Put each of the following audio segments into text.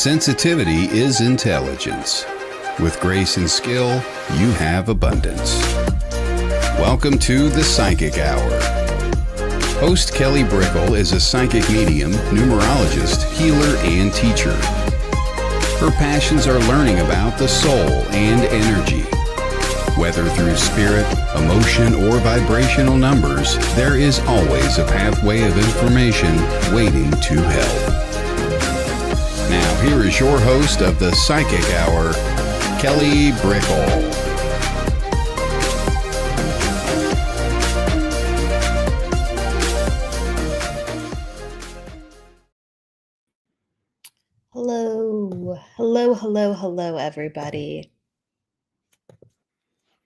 Sensitivity is intelligence. With grace and skill, you have abundance. Welcome to the Psychic Hour. Host Kelly Brickle is a psychic medium, numerologist, healer, and teacher. Her passions are learning about the soul and energy. Whether through spirit, emotion, or vibrational numbers, there is always a pathway of information waiting to help. Now, here is your host of the Psychic Hour, Kelly Brickle. Hello, everybody.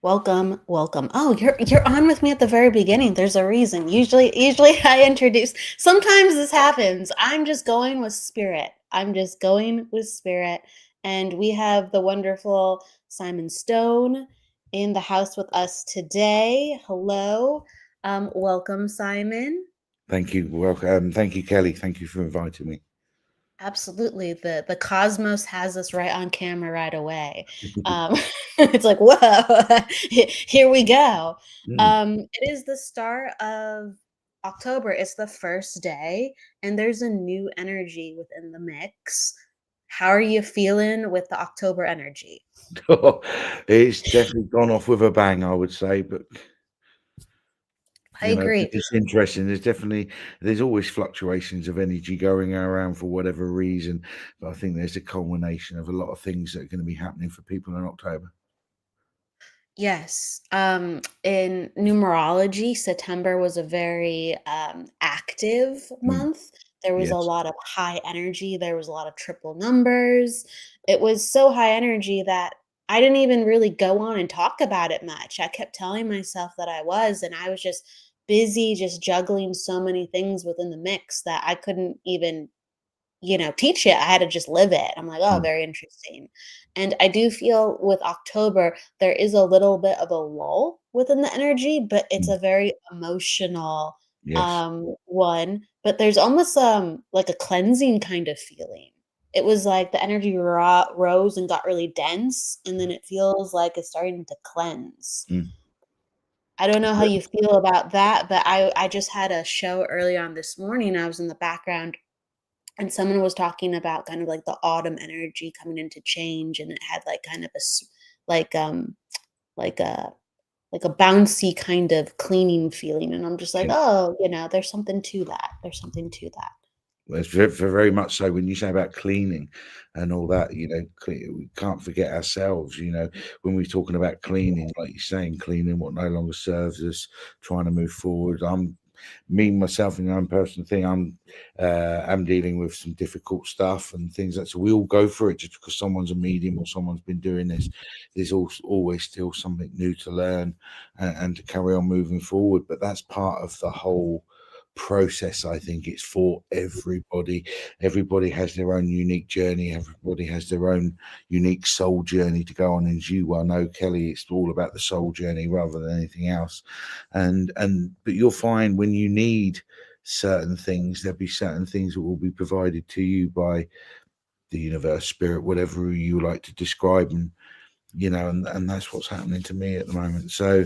Welcome. Oh, you're on with me at the very beginning. There's a reason. Usually I introduce. Sometimes this happens. I'm just going with spirit. And we have the wonderful Simon Stone in the house with us today. Hello. Welcome, Simon. Thank you. Welcome. Thank you, Kelly. Thank you for inviting me. Absolutely. The cosmos has us right on camera right away. It's like, whoa, here we go. It is the start of October. It's the first day, and there's a new energy within the mix. How are you feeling with the October energy? It's definitely gone off with a bang, I would say, but I agree. It's interesting. There's always fluctuations of energy going around for whatever reason, but I think there's a culmination of a lot of things that are going to be happening for people in October. Yes. In numerology, September was a very active month. There was a Yes. lot of high energy. There was a lot of triple numbers. It was so high energy that I didn't even really go on and talk about it much. I kept telling myself that I was, and I was just busy, just juggling so many things within the mix that I couldn't even teach it. I had to just live it. I'm like, oh, very interesting. And I do feel with October, there is a little bit of a lull within the energy, but it's a very emotional Yes. one. But there's almost like a cleansing kind of feeling. It was like the energy rose and got really dense, and then it feels like it's starting to cleanse. I don't know how you feel about that, but I just had a show earlier on this morning. I was in the background and someone was talking about kind of like the autumn energy coming into change, and it had like kind of like like a like a bouncy kind of cleaning feeling, and I'm just like, oh, there's something to that. Well, it's very much so. When you say about cleaning and all that, we can't forget ourselves. When we're talking about cleaning, like you're saying, cleaning what no longer serves us, trying to move forward. Myself, in my own personal thing, I'm dealing with some difficult stuff and things that, so we all go through it. Just because someone's a medium or someone's been doing this, there's always still something new to learn and to carry on moving forward. But that's part of the whole process. I think it's for everybody has their own unique journey. Everybody has their own unique soul journey to go on. And as you well know, Kelly, it's all about the soul journey rather than anything else. But you'll find when you need certain things, there'll be certain things that will be provided to you by the universe, spirit, whatever you like to describe them. And that's what's happening to me at the moment. So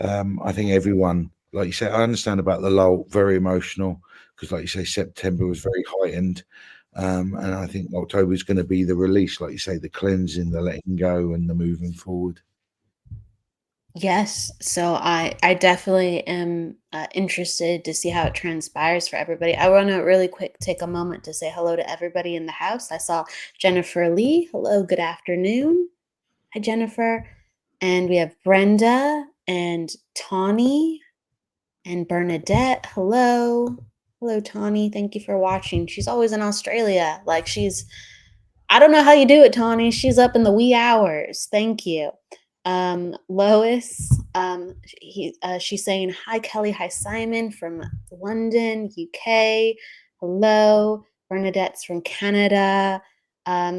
I think everyone, like you say, I understand about the lull, very emotional, because like you say, September was very heightened. And I think October is going to be the release, like you say, the cleansing, the letting go, and the moving forward. Yes. So I definitely am interested to see how it transpires for everybody. I want to really quick take a moment to say hello to everybody in the house. I saw Jennifer Lee. Hello, good afternoon. Hi, Jennifer. And we have Brenda and Tawny and Bernadette. Hello. Hello, Tawny. Thank you for watching. She's always in Australia. I don't know how you do it, Tawny. She's up in the wee hours. Thank you. Lois, she's saying, hi, Kelly. Hi, Simon from London, UK. Hello. Bernadette's from Canada.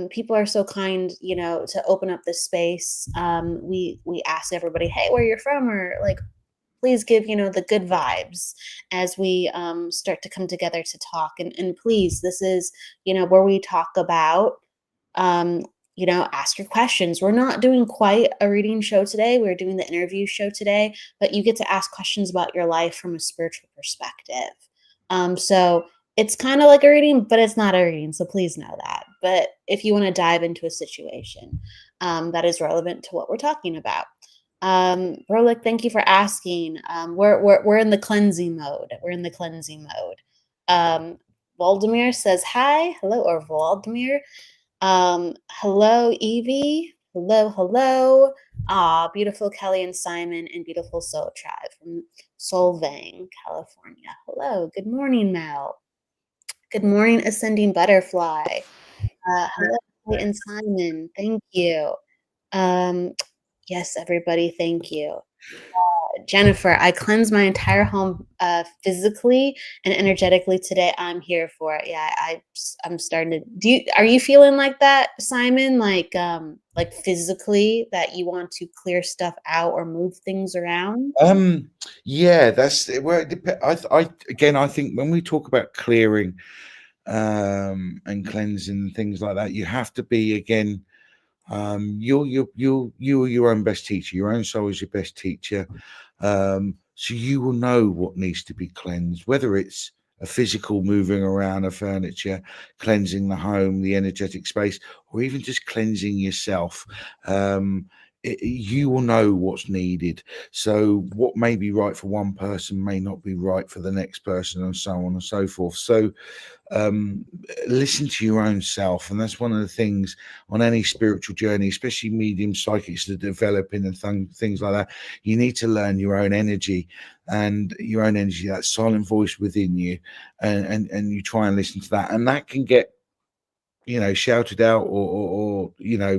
People are so kind, to open up this space. We ask everybody, hey, where you're from, or please give, the good vibes as we start to come together to talk. And please, this is, where we talk about Ask your questions. We're not doing quite a reading show today. We're doing the interview show today, but you get to ask questions about your life from a spiritual perspective. So it's kind of like a reading, but it's not a reading. So please know that. But if you want to dive into a situation that is relevant to what we're talking about. Rolik, thank you for asking. We're in the cleansing mode. We're in the cleansing mode. Valdemir says hi. Hello, or Valdemir. Hello, Evie. Hello. Beautiful Kelly and Simon and beautiful Soul Tribe from Solvang, California. Hello. Good morning, Mel. Good morning, Ascending Butterfly. Hello, Kelly and Simon. Thank you. Yes, everybody, thank you. Jennifer, I cleansed my entire home physically and energetically today. I'm here for it. Yeah, I'm starting to are you feeling like that, Simon? Like physically that you want to clear stuff out or move things around? Yeah, that's where it depends. I think when we talk about clearing and cleansing and things like that, you have to be again. You're your own best teacher. Your own soul is your best teacher. So you will know what needs to be cleansed, whether it's a physical moving around of furniture, cleansing the home, the energetic space, or even just cleansing yourself. You will know what's needed. So what may be right for one person may not be right for the next person, and so on and so forth. So listen to your own self, and that's one of the things on any spiritual journey, especially medium psychics that are developing and things like that. You need to learn your own energy, and your own energy, that silent voice within you, and you try and listen to that, and that can get shouted out or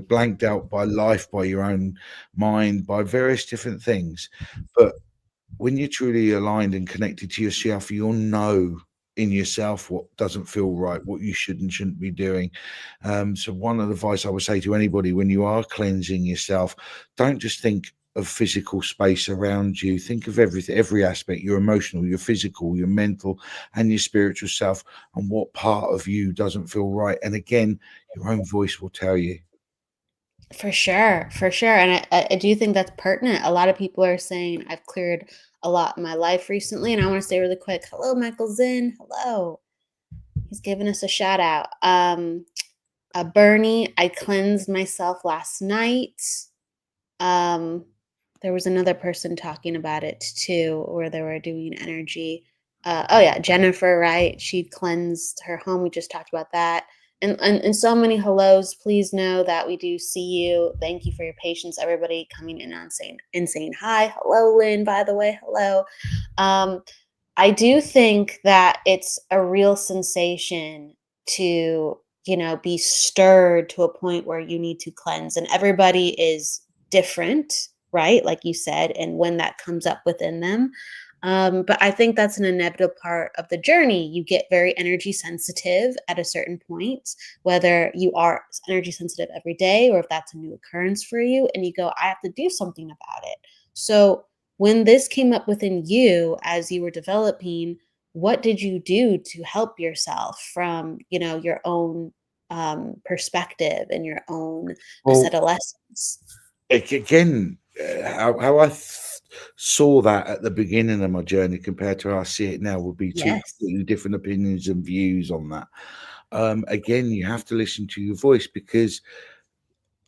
blanked out by life, by your own mind, by various different things. But when you're truly aligned and connected to yourself, you'll know in yourself what doesn't feel right, what you should and shouldn't be doing. So one of the advice I would say to anybody when you are cleansing yourself, don't just think of physical space around you. Think of everything, every aspect, your emotional, your physical, your mental, and your spiritual self, and what part of you doesn't feel right. And again, your own voice will tell you. For sure. And I do think that's pertinent. A lot of people are saying I've cleared a lot in my life recently. And I want to say really quick, hello, Michael Zinn. Hello. He's giving us a shout out. Bernie, I cleansed myself last night. There was another person talking about it too, where they were doing energy. Jennifer, right? She cleansed her home. We just talked about that. And so many hellos. Please know that we do see you. Thank you for your patience, everybody coming in and saying hi. Hello, Lynn, by the way. Hello. I do think that it's a real sensation to, be stirred to a point where you need to cleanse. And everybody is different, right? Like you said, and when that comes up within them. But I think that's an inevitable part of the journey. You get very energy sensitive at a certain point, whether you are energy sensitive every day or if that's a new occurrence for you, and you go, I have to do something about it. So when this came up within you as you were developing, what did you do to help yourself from, your own perspective and your own adolescence? Again, how I saw that at the beginning of my journey compared to how I see it now would be two completely different opinions and views on that. Again, you have to listen to your voice, because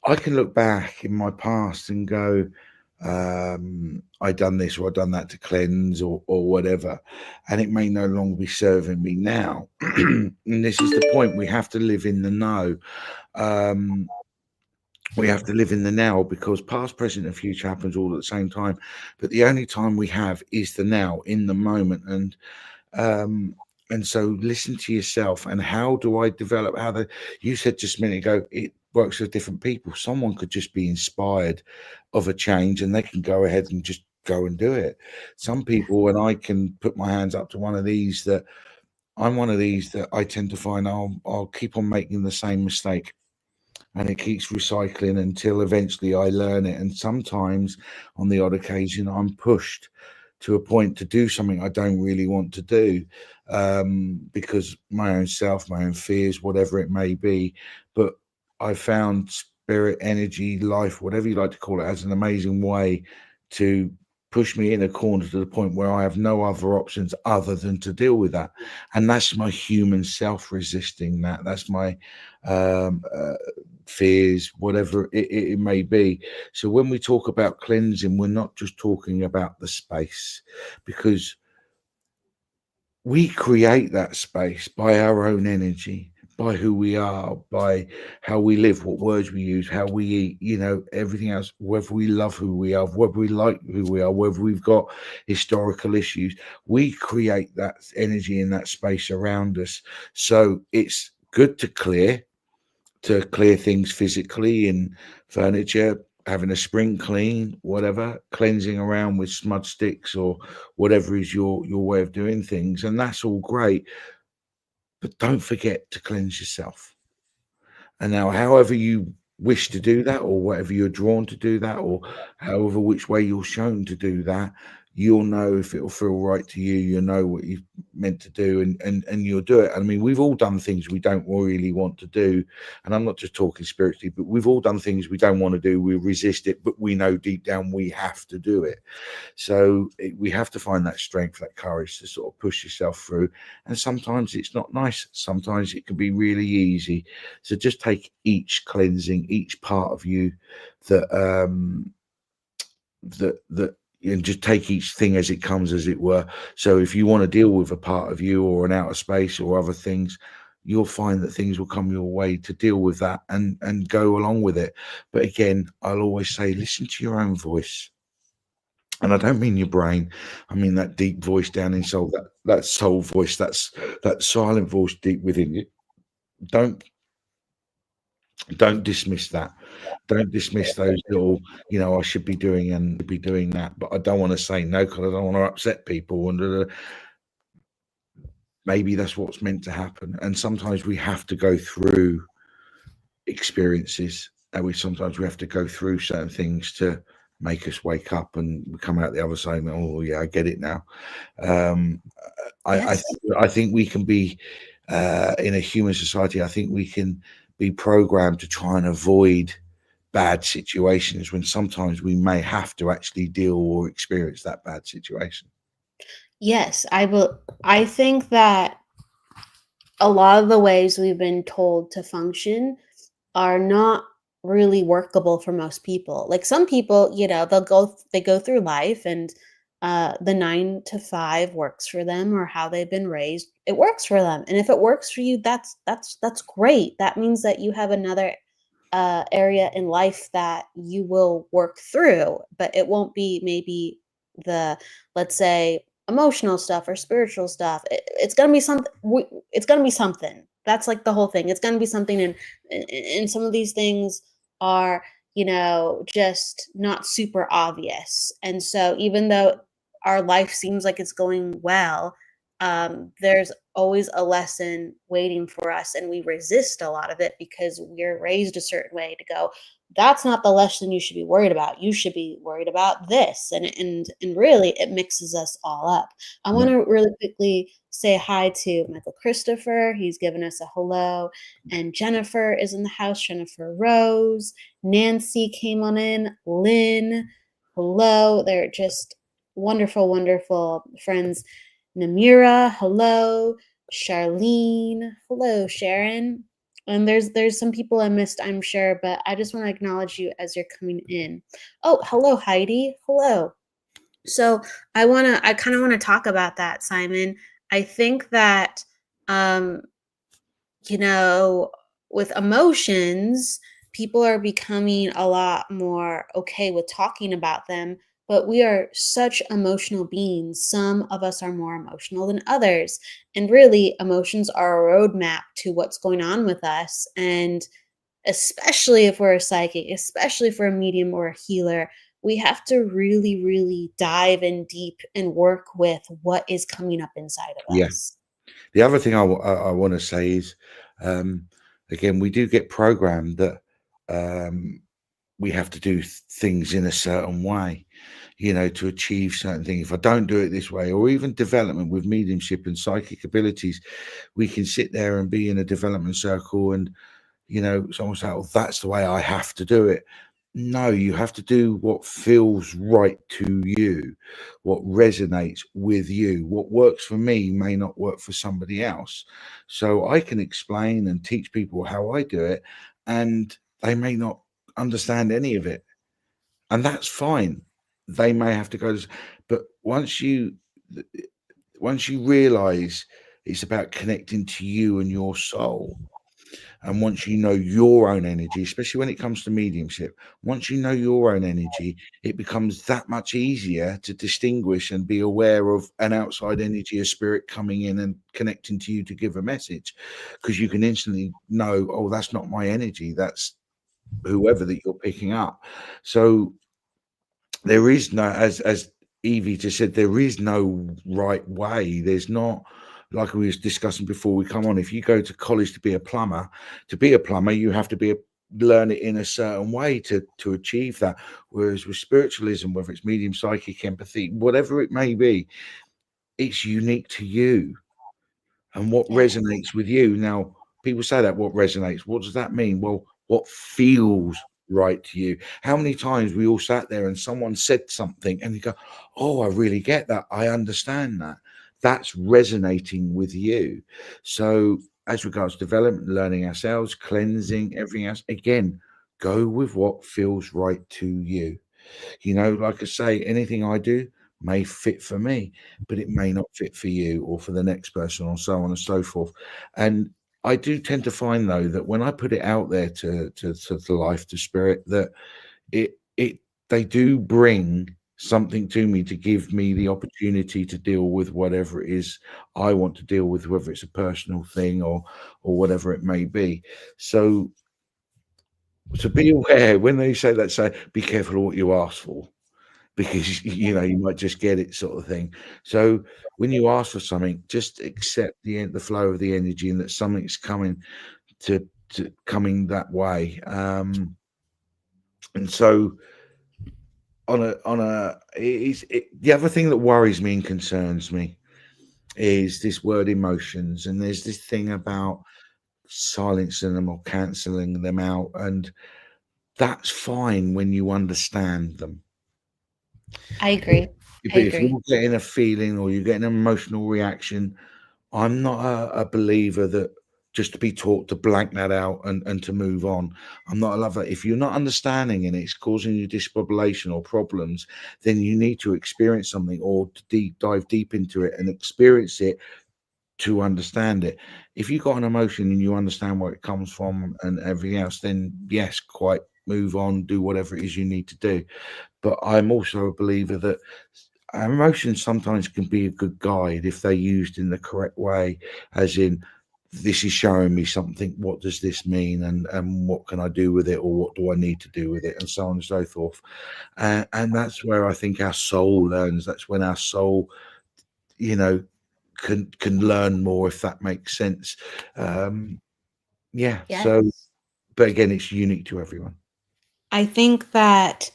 I can look back in my past and go, I done this or I done that to cleanse or whatever, and it may no longer be serving me now. And this is the point: we have to live in the know. We have to live in the now, because past, present, and future happens all at the same time. But the only time we have is the now, in the moment. And so listen to yourself. And how do I develop? You said just a minute ago, it works with different people. Someone could just be inspired of a change and they can go ahead and just go and do it. Some people, and I can put my hands up to one of these, that I'm one of these that I tend to find I'll keep on making the same mistake. And it keeps recycling until eventually I learn it. And sometimes, on the odd occasion, I'm pushed to a point to do something I don't really want to do, because my own self, my own fears, whatever it may be. But I found spirit, energy, life, whatever you like to call it, has an amazing way to push me in a corner to the point where I have no other options other than to deal with that. And that's my human self resisting that. That's my fears, whatever it may be. So when we talk about cleansing, we're not just talking about the space, because we create that space by our own energy, by who we are, by how we live, what words we use, how we eat, everything else, whether we love who we are, whether we like who we are, whether we've got historical issues. We create that energy in that space around us. So it's good to clear things physically in furniture, having a spring clean, whatever, cleansing around with smudge sticks or whatever is your way of doing things. And that's all great. But don't forget to cleanse yourself. And now, however you wish to do that, or whatever you're drawn to do that, or however which way you're shown to do that, you'll know if it'll feel right to you. You'll know what you've meant to do, and you'll do it. I mean, we've all done things we don't really want to do, and I'm not just talking spiritually, but we've all done things we don't want to do. We resist it, but we know deep down we have to do it. So we have to find that strength, that courage to sort of push yourself through. And sometimes it's not nice. Sometimes it can be really easy. So just take each cleansing, each part of you that and just take each thing as it comes, as it were. So if you want to deal with a part of you or an outer space or other things, you'll find that things will come your way to deal with that and go along with it. But again, I'll always say, listen to your own voice. And I don't mean your brain. I mean that deep voice down inside, that soul voice, that silent voice deep within you. Don't dismiss that. Don't dismiss those little, I should be doing and be doing that, but I don't want to say no because I don't want to upset people. And maybe that's what's meant to happen. And sometimes we have to go through experiences, and sometimes we have to go through certain things to make us wake up, and we come out the other side. Oh yeah, I get it now. Yes. I think we can be in a human society. I think we can be programmed to try and avoid bad situations when sometimes we may have to actually deal or experience that bad situation. Yes, I think that a lot of the ways we've been told to function are not really workable for most people. Like some people, they go through life, and the 9 to 5 works for them, or how they've been raised, it works for them. And if it works for you, that's great. That means that you have another area in life that you will work through, but it won't be maybe the, let's say, emotional stuff or spiritual stuff. It's gonna be something. It's gonna be something. That's like the whole thing. It's gonna be something, and some of these things are, just not super obvious. And so even though our life seems like it's going well, there's always a lesson waiting for us, and we resist a lot of it because we're raised a certain way to go, that's not the lesson you should be worried about. You should be worried about this. And really it mixes us all up. I want to really quickly say hi to Michael Christopher. He's given us a hello. And Jennifer is in the house. Jennifer Rose. Nancy came on in. Lynn. Hello. They're just wonderful, wonderful friends. Namira, hello. Charlene, hello. Sharon. And there's some people I missed, I'm sure, but I just want to acknowledge you as you're coming in. Oh, hello, Heidi. Hello. So I kind of want to talk about that, Simon. I think that, with emotions, people are becoming a lot more okay with talking about them. But we are such emotional beings. Some of us are more emotional than others. And really, emotions are a roadmap to what's going on with us. And especially if we're a psychic, especially if we're a medium or a healer, we have to really, really dive in deep and work with what is coming up inside of us. The other thing I want to say is, again, we do get programmed that we have to do things in a certain way, to achieve certain things. If I don't do it this way, or even development with mediumship and psychic abilities, we can sit there and be in a development circle and someone say, oh, that's the way I have to do it. No, you have to do what feels right to you, what resonates with you. What works for me may not work for somebody else. So I can explain and teach people how I do it, and they may not understand any of it. And that's fine. They may have to go, but once you realize it's about connecting to you and your soul, and once you know your own energy, especially when it comes to mediumship, once you know your own energy, it becomes that much easier to distinguish and be aware of an outside energy, a spirit coming in and connecting to you to give a message, because you can instantly know, oh, that's not my energy, that's whoever that you're picking up. So there is no, as Evie just said, there is no right way. There's not, like we was discussing before we come on. If you go to college to be a plumber, you have to learn it in a certain way to achieve that. Whereas with spiritualism, whether it's medium, psychic, empathy, whatever it may be, it's unique to you and what resonates with you. Now, people say that, what resonates, what does that mean? Well, what feels right to you? How many times we all sat there and someone said something and you go, oh, I really get that, I understand that, that's resonating with you. So as regards development, learning ourselves, cleansing, everything else, again, go with what feels right to you. Like I say, anything I do may fit for me, but it may not fit for you or for the next person, or so on and so forth. And I do tend to find, though, that when I put it out there to life, to spirit, that they do bring something to me to give me the opportunity to deal with whatever it is I want to deal with, whether it's a personal thing or whatever it may be. So be aware when they say that, say, be careful of what you ask for, because you might just get it, sort of thing. So when you ask for something, just accept the flow of the energy, and that something's coming to coming that way. And so the other thing that worries me and concerns me is this word emotions, and there's this thing about silencing them or cancelling them out, and that's fine when you understand them. I agree. But if you're getting a feeling or you're getting an emotional reaction, I'm not a believer that just to be taught to blank that out and to move on. I'm not a lover. If you're not understanding and it's causing you discombobulation or problems, then you need to experience something, or to dive deep into it and experience it to understand it. If you've got an emotion and you understand where it comes from and everything else, then yes, quite move on, do whatever it is you need to do. But I'm also a believer that emotions sometimes can be a good guide if they're used in the correct way, as in, this is showing me something, what does this mean, and what can I do with it, or what do I need to do with it, and so on and so forth. And that's where I think our soul learns. That's when our soul can learn more, if that makes sense. Yes. So, but again, it's unique to everyone. I think that,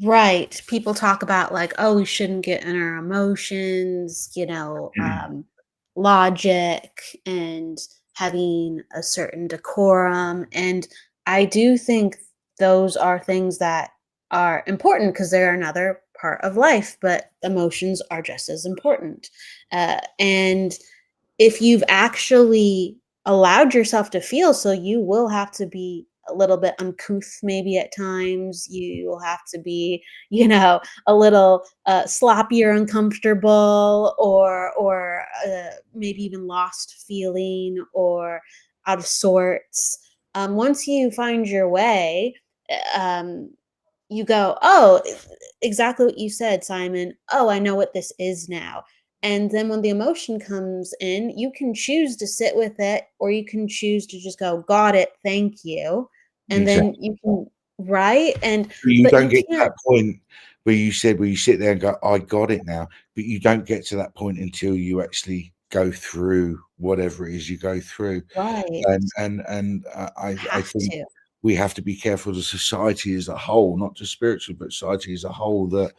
right, people talk about like, oh, we shouldn't get in our emotions, logic and having a certain decorum. And I do think those are things that are important because they're another part of life, but emotions are just as important. And if you've actually allowed yourself to feel, so you will have to be a little bit uncouth maybe at times. You will have to be, a little sloppy or uncomfortable, or maybe even lost feeling or out of sorts. Once you find your way, you go, oh, exactly what you said, Simon. Oh, I know what this is now. And then when the emotion comes in, you can choose to sit with it, or you can choose to just go, got it, thank you. And then you can, right? And you don't get to that point where you sit there and go, I got it now. But you don't get to that point until you actually go through whatever it is you go through. Right. And I think we have to be careful as society as a whole, not just spiritual, but society as a whole, that,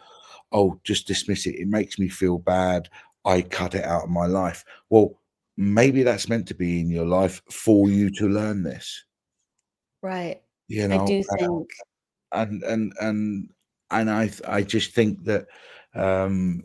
oh, just dismiss it. It makes me feel bad. I cut it out of my life. Well, maybe that's meant to be in your life for you to learn this. Right. you I know. do think and and and and I just think that um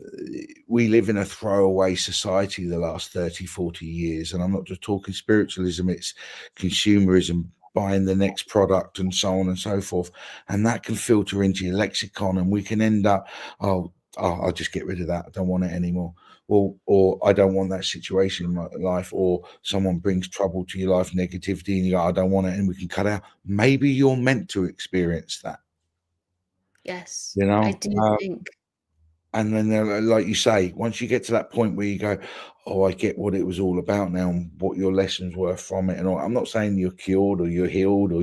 we live in a throwaway society the last 30, 40 years, and I'm not just talking spiritualism, it's consumerism, buying the next product and so on and so forth, and that can filter into your lexicon, and we can end up, I'll just get rid of that, I don't want it anymore. Well, or I don't want that situation in my life, or someone brings trouble to your life, negativity, and you go, I don't want it, and we can cut out. Maybe you're meant to experience that, yes. you I know. do think And then, like you say, once you get to that point where you go, "Oh, I get what it was all about now, and what your lessons were from it," and all. I'm not saying you're cured or you're healed, or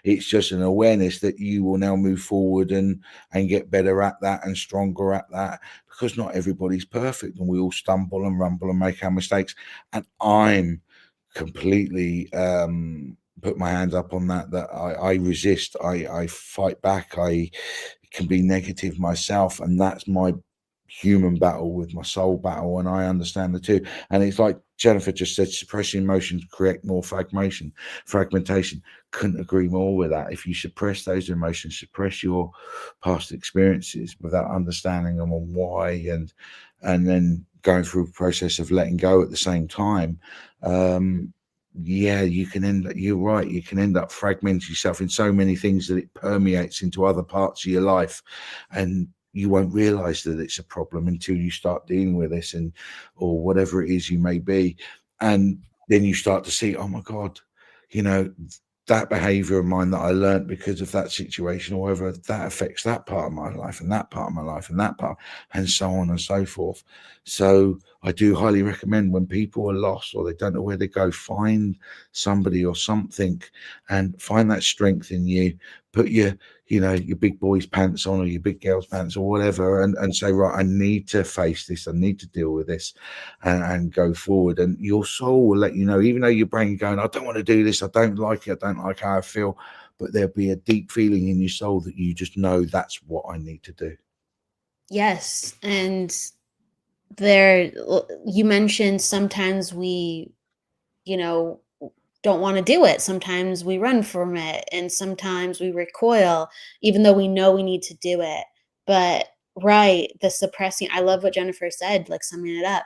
it's just an awareness that you will now move forward and get better at that and stronger at that, because not everybody's perfect, and we all stumble and rumble and make our mistakes. And I'm completely put my hands up on that. That I resist. I fight back. I can be negative myself, and that's my human battle with my soul battle, and I understand the two. And it's like Jennifer just said, suppressing emotions create more fragmentation. Couldn't agree more with that. If you suppress those emotions, suppress your past experiences without understanding them and why, and then going through a process of letting go at the same time, yeah, you can end up, you're right, you can end up fragmenting yourself in so many things that it permeates into other parts of your life, and you won't realize that it's a problem until you start dealing with this, and or whatever it is you may be. And then you start to see, oh my God, you know, that behavior of mine that I learned because of that situation, or whether that affects that part of my life and that part of my life and that part, and so on and so forth. So I do highly recommend, when people are lost or they don't know where to go, find somebody or something and find that strength in you. Put your big boy's pants on, or your big girl's pants, or whatever, and say, right, I need to face this, I need to deal with this, and go forward. And your soul will let you know, even though your brain going, I don't want to do this, I don't like it, I don't like how I feel, but there'll be a deep feeling in your soul that you just know, that's what I need to do. yes. And you mentioned sometimes we, you know, don't want to do it. Sometimes we run from it, and sometimes we recoil, even though we know we need to do it. But right, the suppressing, I love what Jennifer said, like summing it up.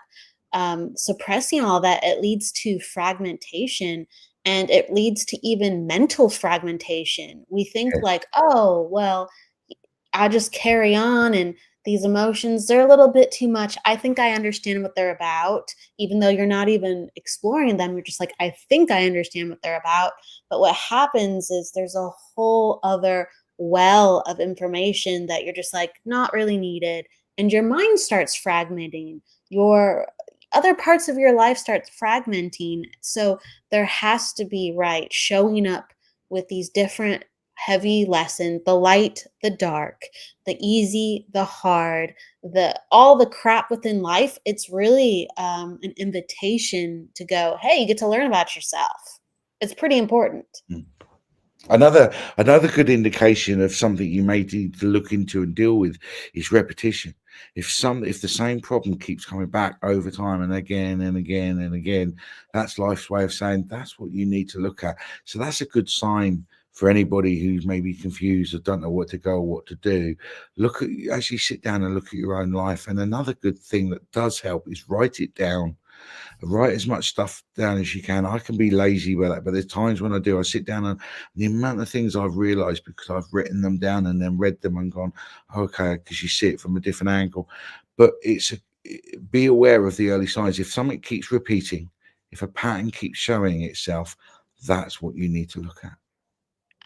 Suppressing all that, it leads to fragmentation, and it leads to even mental fragmentation. We think Yes. like, oh, well, I just carry on, and these emotions, they're a little bit too much. I think I understand what they're about, even though you're not even exploring them. You're just like, I think I understand what they're about. But what happens is there's a whole other well of information that you're just like, not really needed. And your mind starts fragmenting. Your other parts of your life starts fragmenting. So there has to be, right, showing up with these different heavy lessons, the light, the dark, the easy, the hard, the all the crap within life. It's really an invitation to go, hey, you get to learn about yourself. It's pretty important. Mm. Another good indication of something you may need to look into and deal with is repetition. If the same problem keeps coming back over time and again and again and again, that's life's way of saying that's what you need to look at. So that's a good sign for anybody who's maybe confused or don't know what to go or what to do. Actually sit down and look at your own life. And another good thing that does help is write it down. Write as much stuff down as you can. I can be lazy with that, but there's times when I do. I sit down, and the amount of things I've realized because I've written them down and then read them and gone, okay, because you see it from a different angle. But be aware of the early signs. If something keeps repeating, if a pattern keeps showing itself, that's what you need to look at.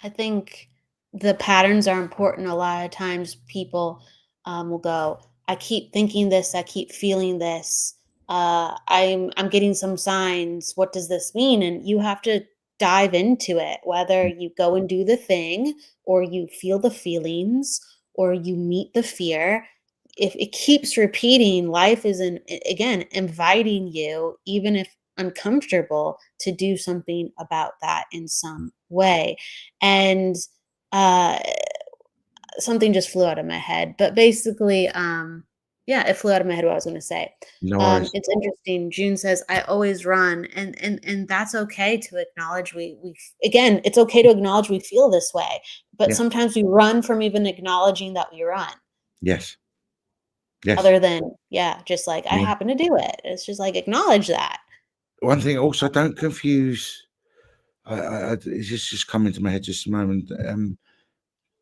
I think the patterns are important. A lot of times people will go, I keep thinking this, I keep feeling this. I'm getting some signs. What does this mean? And you have to dive into it, whether you go and do the thing, or you feel the feelings, or you meet the fear. If it keeps repeating, life is again inviting you, even if uncomfortable, to do something about that in some way. And uh something just flew out of my head, but basically Yeah, it flew out of my head what I was gonna say. No worries. It's interesting. June says, "I always run," and that's okay to acknowledge again, it's okay to acknowledge we feel this way, but Yeah. sometimes we run from even acknowledging that we run, Yes. Yes. other than, yeah, just like, "I Yeah. happen to do it." It's just like, acknowledge that. One thing also, don't confuse. It's just come into my head just a moment.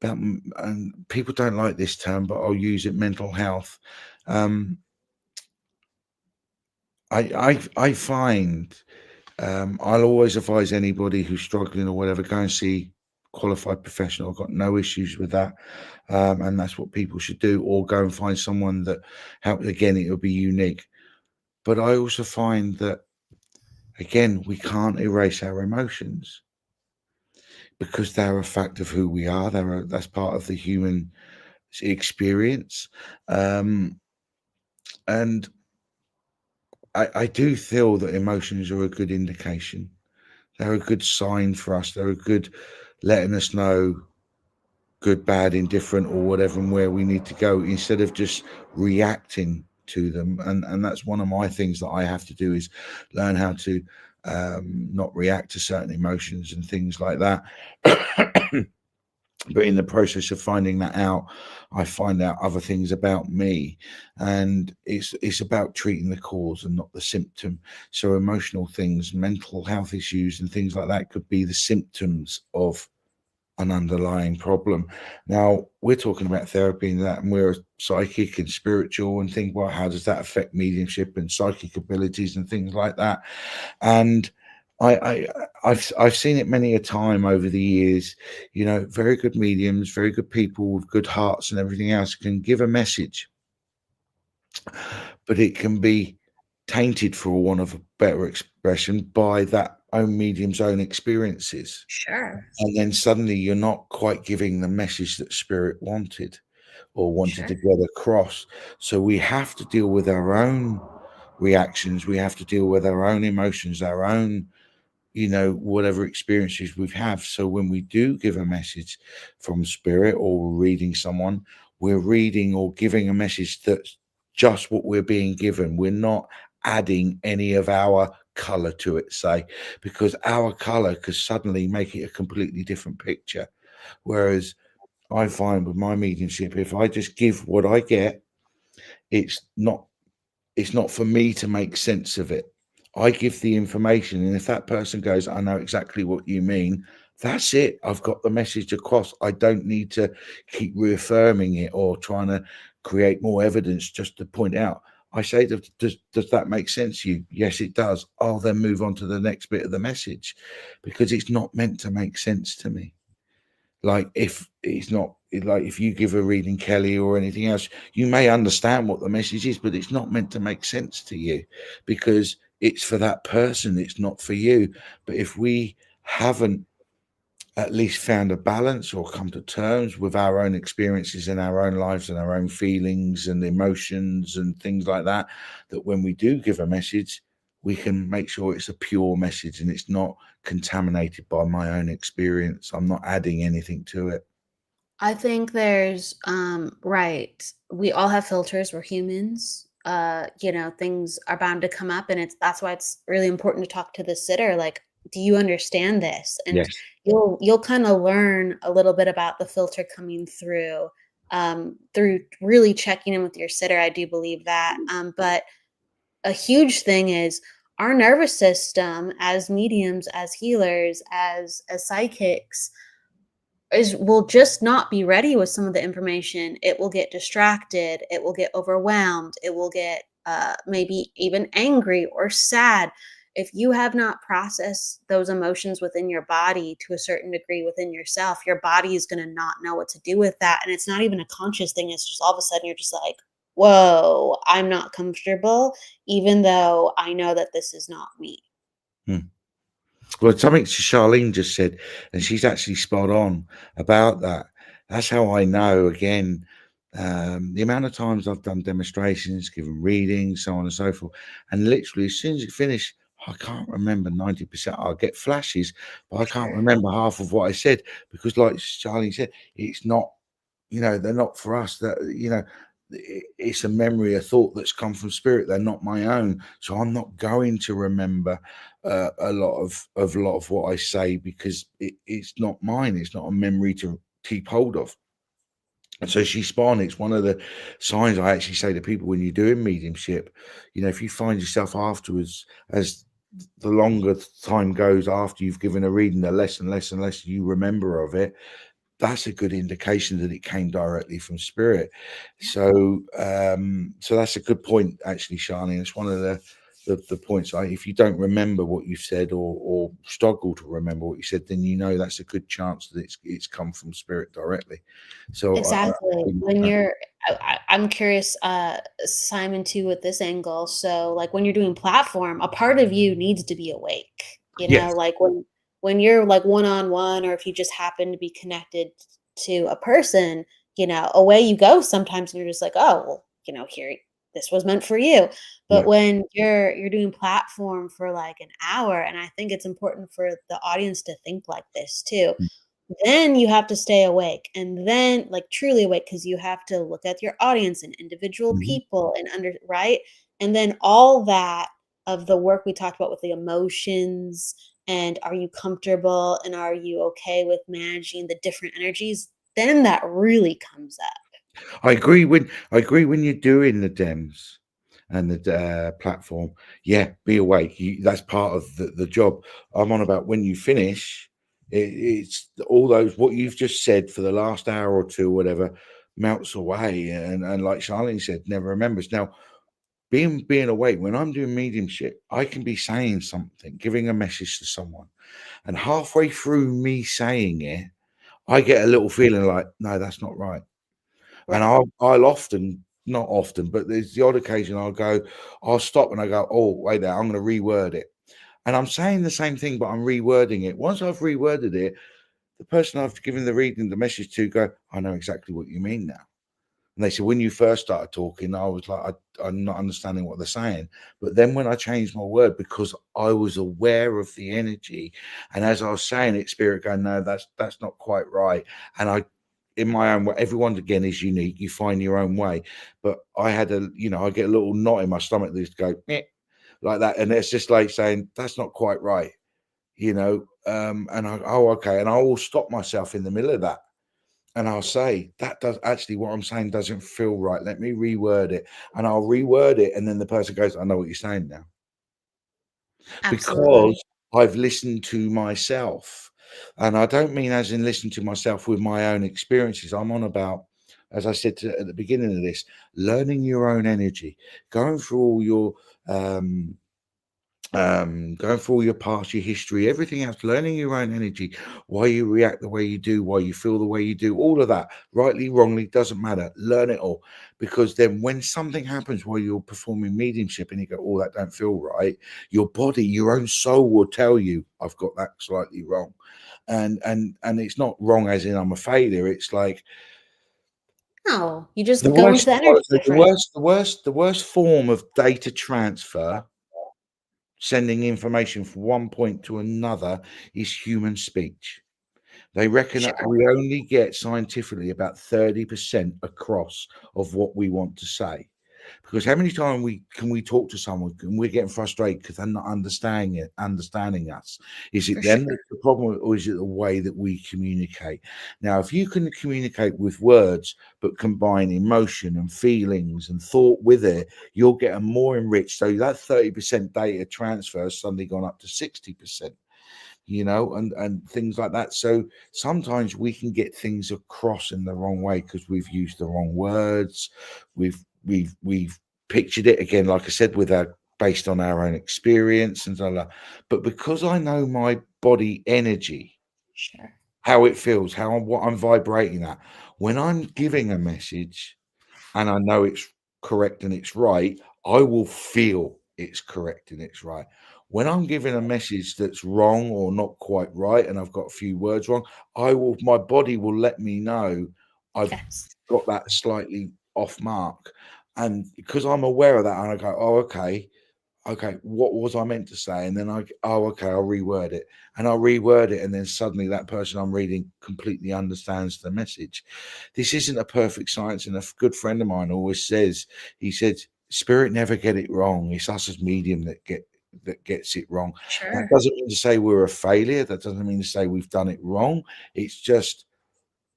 And people don't like this term, but I'll use it. Mental health. Um, I find I'll always advise anybody who's struggling or whatever, go and see qualified professional. I've got no issues with that, and that's what people should do. Or go and find someone that help. Again, it will be unique. But I also find that again we can't erase our emotions because they're a fact of who we are. That's part of the human experience, and I do feel that emotions are a good indication. They're a good sign for us. They're a good letting us know good, bad, indifferent, or whatever, and where we need to go instead of just reacting to them. And that's one of my things that I have to do is learn how to not react to certain emotions and things like that. But in the process of finding that out, I find out other things about me, and it's about treating the cause and not the symptom. So emotional things, mental health issues and things like that could be the symptoms of an underlying problem. Now we're talking about therapy and that, and we're psychic and spiritual and think, well, how does that affect mediumship and psychic abilities and things like that? And I've seen it many a time over the years. You know, very good mediums, very good people with good hearts and everything else can give a message, but it can be tainted, for want of a better expression, by that own medium's own experiences. Sure. And then suddenly you're not quite giving the message that spirit wanted or wanted to Sure. get across. So we have to deal with our own reactions. We have to deal with our own emotions, our own, whatever experiences we have. So when we do give a message from spirit or we're reading someone, we're reading or giving a message that's just what we're being given. We're not adding any of our color to it, say, because our color could suddenly make it a completely different picture. Whereas I find with my mediumship, if I just give what I get, it's not for me to make sense of it. I give the information, and if that person goes, I know exactly what you mean, that's it. I've got the message across. I don't need to keep reaffirming it or trying to create more evidence just to point out. I say, does that make sense to you? Yes, it does. I'll then move on to the next bit of the message because it's not meant to make sense to me. Like if it's not like if you give a reading, Kelly, or anything else, you may understand what the message is, but it's not meant to make sense to you because it's for that person, it's not for you. But if we haven't at least found a balance or come to terms with our own experiences in our own lives and our own feelings and emotions and things like that, that when we do give a message, we can make sure it's a pure message and it's not contaminated by my own experience. I'm not adding anything to it. I think there's right. We all have filters. We're humans. Things are bound to come up, and that's why it's really important to talk to the sitter. Like, do you understand this? And Yes. you'll kind of learn a little bit about the filter coming through really checking in with your sitter. I do believe that. But a huge thing is our nervous system as mediums, as healers, as psychics will just not be ready with some of the information. It will get distracted, it will get overwhelmed, it will get maybe even angry or sad. If you have not processed those emotions within your body to a certain degree within yourself, your body is going to not know what to do with that. And it's not even a conscious thing. It's just all of a sudden you're just like, whoa, I'm not comfortable, even though I know that this is not me. Hmm. Well, something Charlene just said, and she's actually spot on about that. That's how I know, again, the amount of times I've done demonstrations, given readings, so on and so forth. And literally, as soon as you finish, I can't remember 90%. I'll get flashes, but I can't remember half of what I said because, like Charlene said, it's not, they're not for us. That, it's a memory, a thought that's come from spirit. They're not my own, so I'm not going to remember a lot of what I say, because it's not mine. It's not a memory to keep hold of. And so she's spot. It's one of the signs I actually say to people when you're doing mediumship. If you find yourself afterwards, as the longer time goes after you've given a reading, the less and less and less you remember of it. That's a good indication that it came directly from spirit. So that's a good point, actually, Charlene. It's one of the points. If you don't remember what you've said, or struggle to remember what you said, then that's a good chance that it's come from spirit directly. So exactly. When you're, I'm curious, Simon, too, with this angle. So, like, when you're doing platform, a part of you needs to be awake. Yes. Like when you're like one-on-one, or if you just happen to be connected to a person, away you go. Sometimes you're just like, oh, well, here, this was meant for you. But when you're doing platform for like an hour, and I think it's important for the audience to think like this too, then you have to stay awake, and then like truly awake, because you have to look at your audience and individual people and right. And then all that of the work we talked about with the emotions, and are you comfortable, and are you okay with managing the different energies, then that really comes up. I agree when you're doing the DEMS and the platform. Yeah, be awake. That's part of the job. I'm on about when you finish. It's all those, what you've just said for the last hour or two, whatever, melts away, and like Charlene said, never remembers. Now, being awake, when I'm doing mediumship, I can be saying something, giving a message to someone, and halfway through me saying it, I get a little feeling like, no, that's not right. And I'll often, not often, but there's the odd occasion I'll stop and I go, oh, wait there, I'm going to reword it. And I'm saying the same thing, but I'm rewording it. Once I've reworded it, the person I've given the reading, the message to, go, I know exactly what you mean now. And they said, when you first started talking, I was like, I'm not understanding what they're saying. But then when I changed my word, because I was aware of the energy, and as I was saying it, spirit going, no, that's not quite right. And in my own way, everyone again is unique. You find your own way. But I had I get a little knot in my stomach that used to go, meh, like that. And it's just like saying, that's not quite right. And okay. And I will stop myself in the middle of that. And I'll say, that does actually, what I'm saying doesn't feel right. Let me reword it. And I'll reword it. And then the person goes, I know what you're saying now. Absolutely. Because I've listened to myself. And I don't mean as in listen to myself with my own experiences. I'm on about, as I said at the beginning of this, learning your own energy, going through all your going through all your past, your history, everything else, learning your own energy, why you react the way you do, why you feel the way you do, all of that, rightly, wrongly, doesn't matter. Learn it all, because then when something happens while you're performing mediumship and you go, oh, that don't feel right, your body, your own soul will tell you, I've got that slightly wrong. And it's not wrong as in I'm a failure. It's like, no, you just go into the energy different. the worst form of data transfer, sending information from one point to another, is human speech. They reckon that we only get scientifically about 30% across of what we want to say. Because how many times we talk to someone and we're getting frustrated because they're not understanding us? Is it them that's the problem, or is it the way that we communicate? Now, if you can communicate with words but combine emotion and feelings and thought with it, you'll get a more enriched. So that 30% data transfer has suddenly gone up to 60%. And things like that. So sometimes we can get things across in the wrong way because we've used the wrong words. We've pictured it again, like I said, based on our own experience and so on. But because I know my body energy, how it feels, what I'm vibrating at, when I'm giving a message and I know it's correct and it's right, I will feel it's correct and it's right. When I'm giving a message that's wrong or not quite right, and I've got a few words wrong, my body will let me know I've got that slightly off mark. And because I'm aware of that, and I go, oh, okay, okay, what was I meant to say? And then okay, I'll reword it. And I'll reword it. And then suddenly that person I'm reading completely understands the message. This isn't a perfect science. And a good friend of mine always says, he said, spirit never get it wrong. It's us as medium that gets it wrong. That Sure. doesn't mean to say we're a failure. That doesn't mean to say we've done it wrong. It's just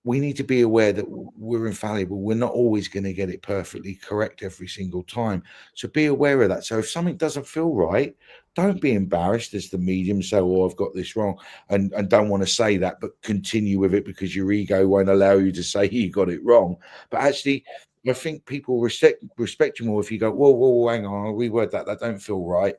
we need to be aware that we're infallible. We're not always going to get it perfectly correct every single time. So be aware of that. So if something doesn't feel right, don't be embarrassed as the medium. So, oh, I've got this wrong, and don't want to say that, but continue with it because your ego won't allow you to say you got it wrong. But actually, I think people respect you more if you go, whoa, hang on, I'll reword that. That don't feel right.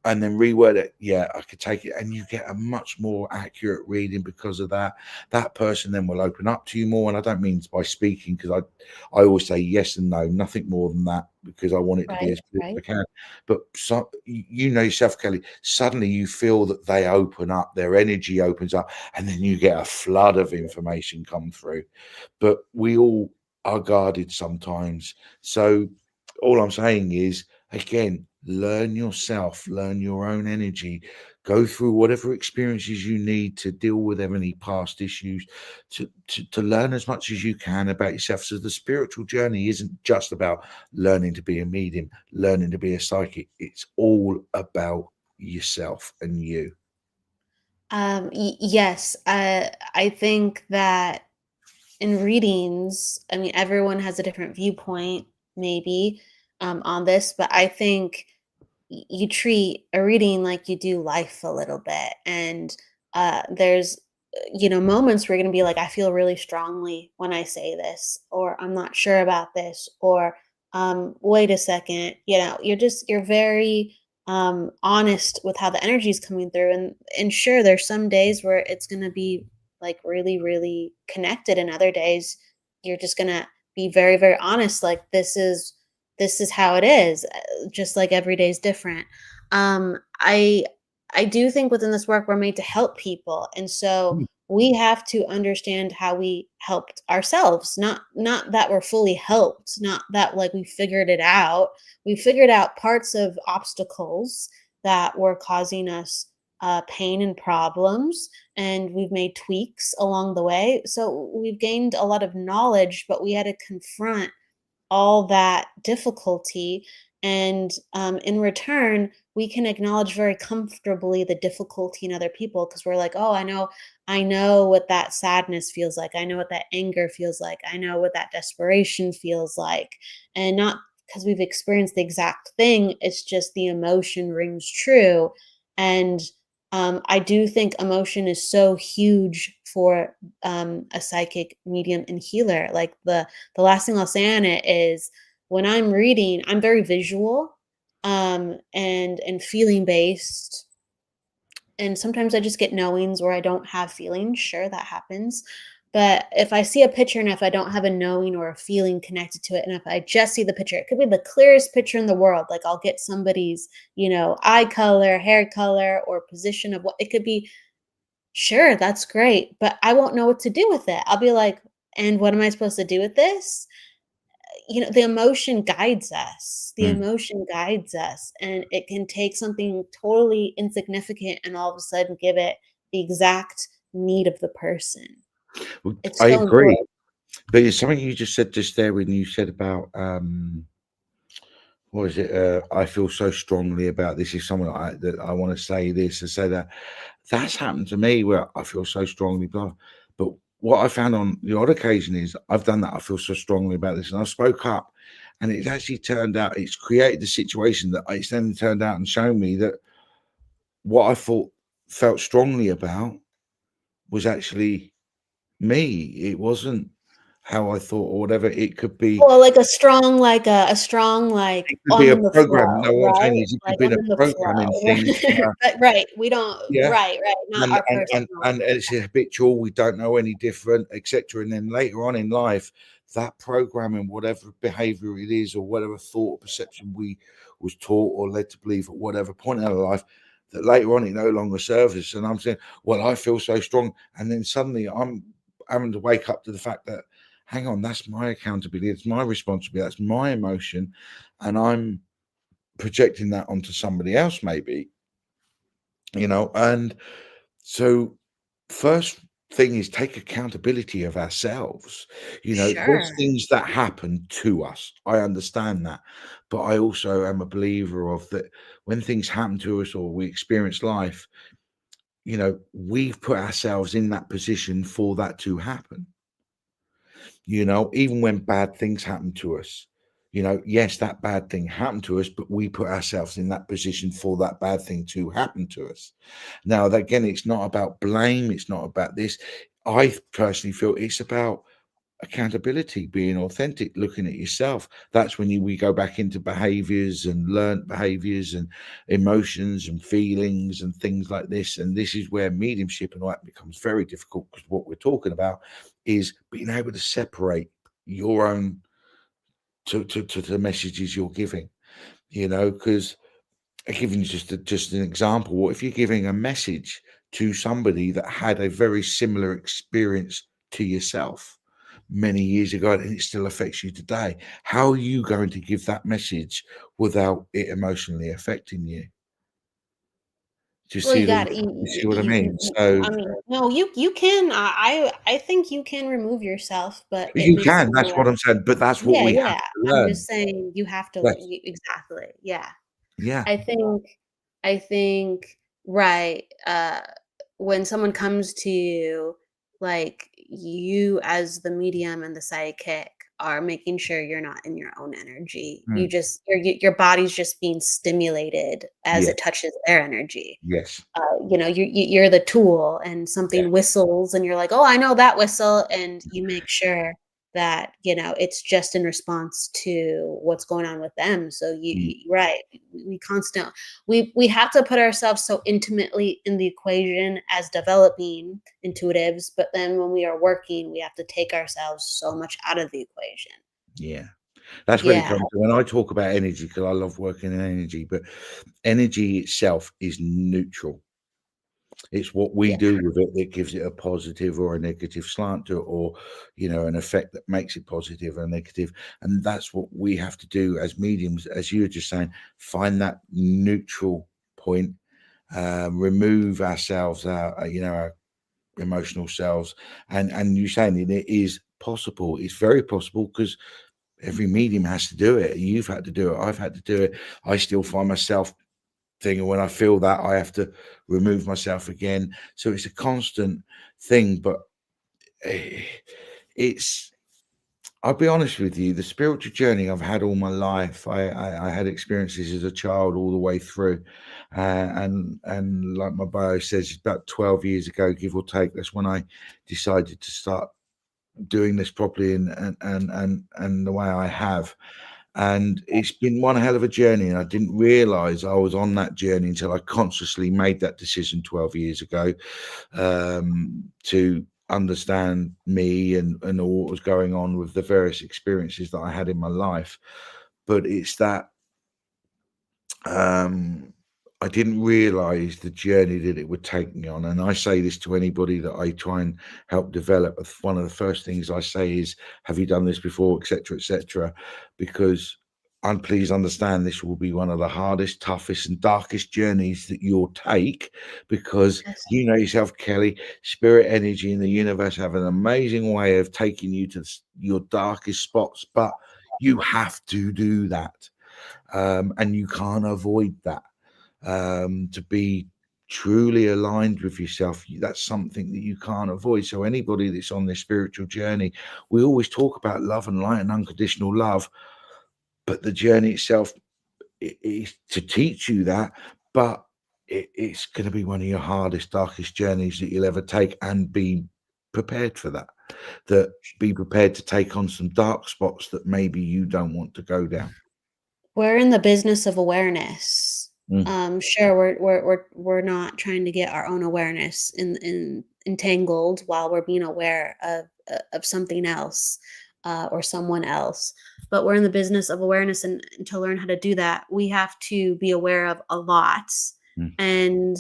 And then reword it. Yeah, I could take it. And you get a much more accurate reading because of that. That person then will open up to you more. And I don't mean by speaking, because I always say yes and no, nothing more than that, because I want it to be Right. as good as Right. I can. But you know yourself, Kelly, suddenly you feel that they open up, their energy opens up, and then you get a flood of information come through. But we all are guarded sometimes. So all I'm saying is, again, learn yourself, learn your own energy, go through whatever experiences you need to deal with any past issues, to learn as much as you can about yourself. So the spiritual journey isn't just about learning to be a medium, learning to be a psychic. It's all about yourself and you. Yes, I think that in readings, I mean, everyone has a different viewpoint, maybe, on this, but I think you treat a reading like you do life a little bit. And there's, moments where you're going to be like, I feel really strongly when I say this, or I'm not sure about this, or wait a second, you're very honest with how the energy is coming through. And sure, there's some days where it's going to be like really, really connected, and other days you're just going to be very, very honest. Like this is how it is, just like every day is different. Um i i do think within this work we're made to help people, and so Mm. we have to understand how we helped ourselves, not that we're fully helped, not that like we figured it out. We figured out parts of obstacles that were causing us pain and problems, and we've made tweaks along the way, so we've gained a lot of knowledge, but we had to confront all that difficulty. And in return, we can acknowledge very comfortably the difficulty in other people, because we're like, oh, I know what that sadness feels like. I know what that anger feels like. I know what that desperation feels like. And not because we've experienced the exact thing, it's just the emotion rings true. And I do think emotion is so huge for a psychic medium and healer. Like the last thing I'll say on it is, when I'm reading, I'm very visual, and feeling based. And sometimes I just get knowings where I don't have feelings. Sure, that happens. But if I see a picture and if I don't have a knowing or a feeling connected to it, and if I just see the picture, it could be the clearest picture in the world. Like I'll get somebody's, eye color, hair color, or position of what it could be. Sure, that's great, but I won't know what to do with it. I'll be like, and what am I supposed to do with this? The emotion guides us. The Mm. emotion guides us, and it can take something totally insignificant and all of a sudden give it the exact need of the person. Well, It's I so agree. important. But it's something you just said just there when you said about what is it? I feel so strongly about this. If someone that I want to say this and say that, that's happened to me where I feel so strongly. But what I found on the odd occasion is I've done that. I feel so strongly about this, and I spoke up, and it's actually turned out it's created the situation that it's then turned out and shown me that what I felt strongly about was actually me. It wasn't how I thought or whatever. It could be. Well, like a strong, like, It could be I'm a in the program. No, flow, what I'm saying right? is it could Like, be I'm a in the programming flow, thing. but right, we don't. Yeah. Right, right, not And our and and personal. and it's habitual. We don't know any different, etc. And then later on in life, that programming, whatever behavior it is, or whatever thought or perception we was taught or led to believe at whatever point in our life, that later on it no longer serves us. And I'm saying, well, I feel so strong, and then suddenly I'm having to wake up to the fact that, hang on, that's my accountability, it's my responsibility, that's my emotion, and I'm projecting that onto somebody else, maybe, and so first thing is take accountability of ourselves. There's Sure. things that happen to us. I understand that. But I also am a believer of that when things happen to us or we experience life, we've put ourselves in that position for that to happen. Even when bad things happen to us, yes, that bad thing happened to us, but we put ourselves in that position for that bad thing to happen to us. Now, again, it's not about blame. It's not about this. I personally feel it's about accountability, being authentic, looking at yourself. That's when we go back into behaviors and learned behaviors and emotions and feelings and things like this. And this is where mediumship and all that becomes very difficult, because what we're talking about is being able to separate your own to the messages you're giving, because giving just an example, what if you're giving a message to somebody that had a very similar experience to yourself many years ago and it still affects you today? How are you going to give that message without it emotionally affecting you? Do you Well, see you the got you see what I mean? So I mean, no, you can. I think you can remove yourself, but it you makes it can, that's what more. I'm saying, but that's what Yeah, we have yeah. to I'm learn. just saying you have to Yes. exactly. Yeah. Yeah. I think I think right, when someone comes to you, like, you as the medium and the psychic are making sure you're not in your own energy. Mm. Your body's just being stimulated as Yeah. it touches their energy. Yes. You're the tool, and Yeah. something whistles and you're like, "Oh, I know that whistle," and you make sure that, it's just in response to what's going on with them. So Mm. right. We constant we have to put ourselves so intimately in the equation as developing intuitives, but then when we are working, we have to take ourselves so much out of the equation. Yeah. That's when it Yeah. comes to when I talk about energy, because I love working in energy, but energy itself is neutral. It's what we Yeah. do with it that gives it a positive or a negative slant to it, or an effect that makes it positive or negative. And that's what we have to do as mediums, as you were just saying, find that neutral point, remove ourselves, our emotional selves, and you saying it is possible. It's very possible, because every medium has to do it. You've had to do it. I've had to do it. I still find myself thing, and when I feel that, I have to remove myself again. So it's a constant thing. But eh, it's I'll be honest with you, the spiritual journey I've had all my life. I had experiences as a child all the way through, and like my bio says, about 12 years ago, give or take, that's when I decided to start doing this properly and the way I have. And it's been one hell of a journey, and I didn't realize I was on that journey until I consciously made that decision 12 years ago, to understand me and all what was going on with the various experiences that I had in my life. But it's that I didn't realize the journey that it would take me on. And I say this to anybody that I try and help develop. One of the first things I say is, have you done this before, etc., etc.? Because please understand, this will be one of the hardest, toughest, and darkest journeys that you'll take, because Yes. you know yourself, Kelly, spirit energy in the universe have an amazing way of taking you to your darkest spots, but you have to do that. And you can't avoid that. To be truly aligned with yourself, that's something that you can't avoid. So anybody that's on this spiritual journey, we always talk about love and light and unconditional love, but the journey itself is to teach you that. But it's going to be one of your hardest, darkest journeys that you'll ever take, and be prepared for that. Be prepared to take on some dark spots that maybe you don't want to go down. We're in the business of awareness. Mm. Sure, we're not trying to get our own awareness in entangled while we're being aware of something else, or someone else. But we're in the business of awareness, and to learn how to do that, we have to be aware of a lot. Mm. And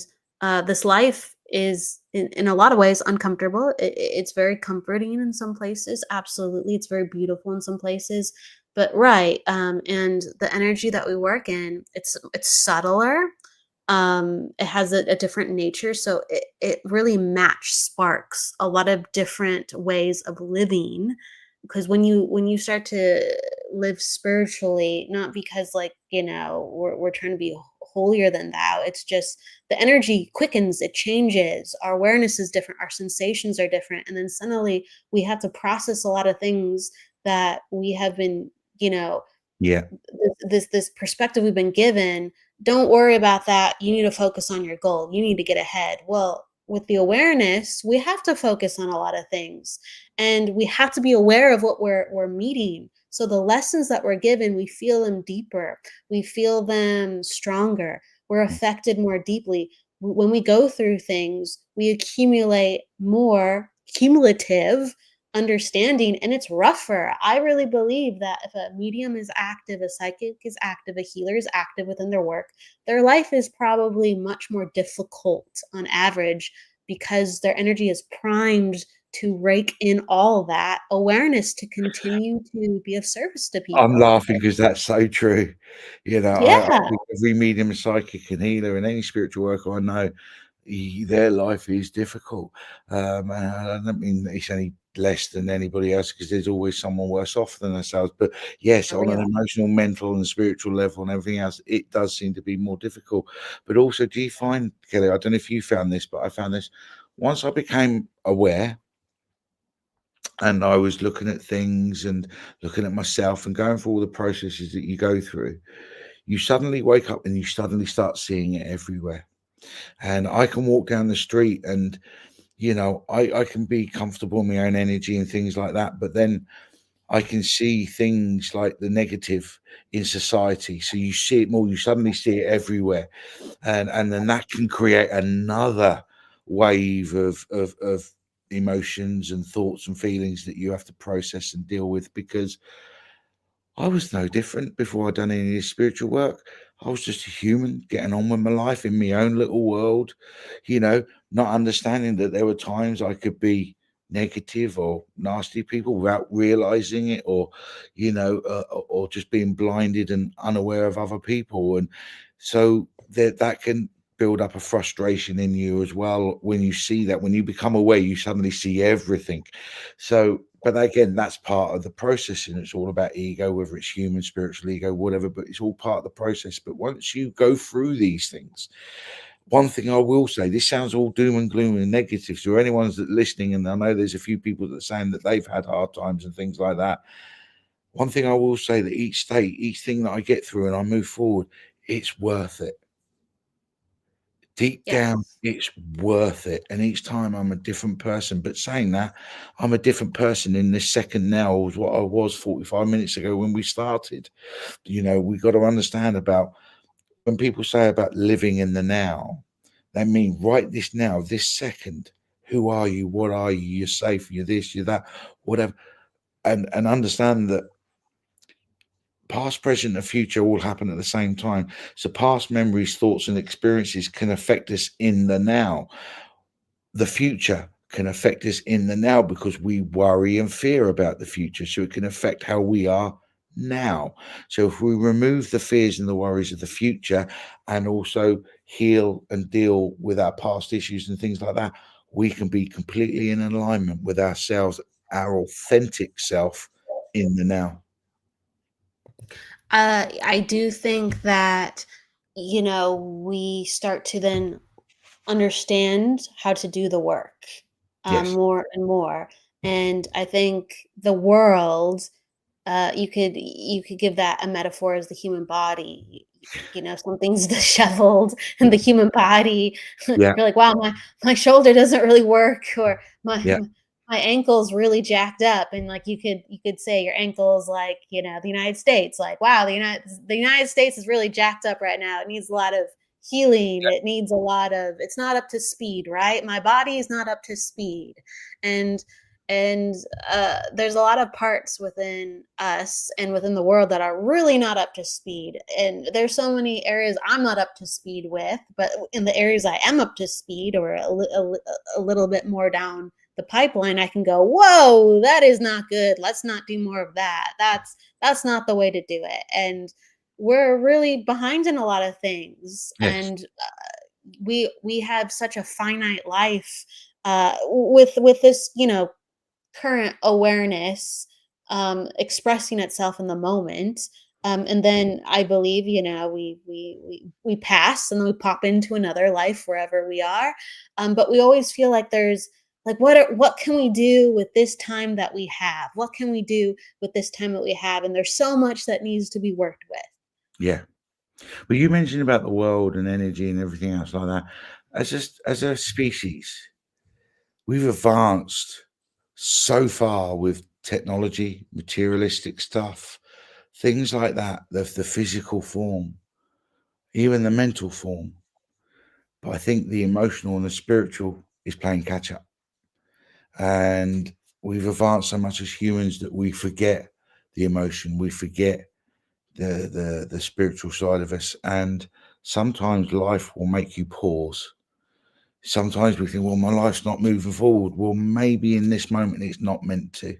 this life is, in a lot of ways, uncomfortable. It's very comforting in some places. Absolutely, it's very beautiful in some places. but right, and the energy that we work in, it's subtler. It has a different nature, so it really match sparks a lot of different ways of living. Because when you start to live spiritually, not because like we're trying to be holier than thou. It's just the energy quickens, it changes. Our awareness is different, our sensations are different, and then suddenly we have to process a lot of things that we have been, you know, Yeah. this perspective we've been given. Don't worry about that, you need to focus on your goal, you need to get ahead. Well, with the awareness, we have to focus on a lot of things, and we have to be aware of what we're meeting. So the lessons that we're given, we feel them deeper, we feel them stronger, we're affected more deeply. When we go through things, we accumulate more cumulative understanding, and it's rougher. I really believe that if a medium is active, a psychic is active, a healer is active within their work, their life is probably much more difficult on average, because their energy is primed to rake in all that awareness to continue to be of service to I'm people. laughing because that's so true. I Yeah, think every medium, psychic, and healer, and any spiritual worker I know, their life is difficult. And I don't mean it's any less than anybody else, because there's always someone worse off than ourselves. But yes, for on an real. emotional, mental, and spiritual level, and everything else, it does seem to be more difficult. But also, do you find, Kelly? I don't know if you found this, but I found this once I became aware and I was looking at things and looking at myself and going through all the processes that you go through, you suddenly wake up and you suddenly start seeing it everywhere. And I can walk down the street and, I can be comfortable in my own energy and things like that. But then I can see things like the negative in society. So you see it more, you suddenly see it everywhere. And then that can create another wave of emotions and thoughts and feelings that you have to process and deal with, because I was no different before I'd done any of this spiritual work. I was just a human getting on with my life in my own little world, not understanding that there were times I could be negative or nasty people without realizing it, or or just being blinded and unaware of other people. And so that can build up a frustration in you as well. When you see that, when you become aware, you suddenly see everything. So, but again, that's part of the process, and it's all about ego, whether it's human, spiritual ego, whatever, but it's all part of the process. But once you go through these things, one thing I will say, this sounds all doom and gloom and negative to anyone's that listening, and I know there's a few people that are saying that they've had hard times and things like that. One thing I will say, that each state, each thing that I get through and I move forward, it's worth it. Deep down, Yes. it's worth it, and each time I'm a different person. But saying that, I'm a different person in this second now as what I was 45 minutes ago when we started. We got to understand about, when people say about living in the now, they mean right this now, this second. Who are you? What are you? You're safe, you're this, you're that, whatever. And understand that past, present, and future all happen at the same time. So past memories, thoughts, and experiences can affect us in the now. The future can affect us in the now because we worry and fear about the future. So it can affect how we are now. So if we remove the fears and the worries of the future, and also heal and deal with our past issues and things like that, we can be completely in alignment with ourselves, our authentic self, in the now. I do think that, we start to then understand how to do the work, Yes. more and more. And I think the world, you could give that a metaphor as the human body. Something's disheveled in the human body. You're Yeah. like, wow, my shoulder doesn't really work, or Yeah. my ankle's really jacked up, and like you could say your ankle's like the United States, like wow, the United States is really jacked up right now. It needs a lot of healing. It needs a lot of. It's not up to speed, right? My body is not up to speed, and there's a lot of parts within us and within the world that are really not up to speed, and there's so many areas I'm not up to speed with, but in the areas I am up to speed, or a little bit more down the pipeline, I can go, whoa, that is not good. Let's not do more of that. That's not the way to do it. And we're really behind in a lot of things. Yes. And we have such a finite life with this, current awareness expressing itself in the moment. And then I believe, we pass and then we pop into another life wherever we are. But we always feel like there's like what can we do with this time that we have? What can we do with this time that we have? And there's so much that needs to be worked with. Yeah. But you mentioned about the world and energy and everything else like that. As a species, we've advanced so far with technology, materialistic stuff, things like that, the physical form, even the mental form. But I think the emotional and the spiritual is playing catch up. And we've advanced so much as humans that we forget the emotion, we forget the spiritual side of us. And sometimes life will make you pause. Sometimes we think, well, my life's not moving forward. Well, maybe in this moment it's not meant to.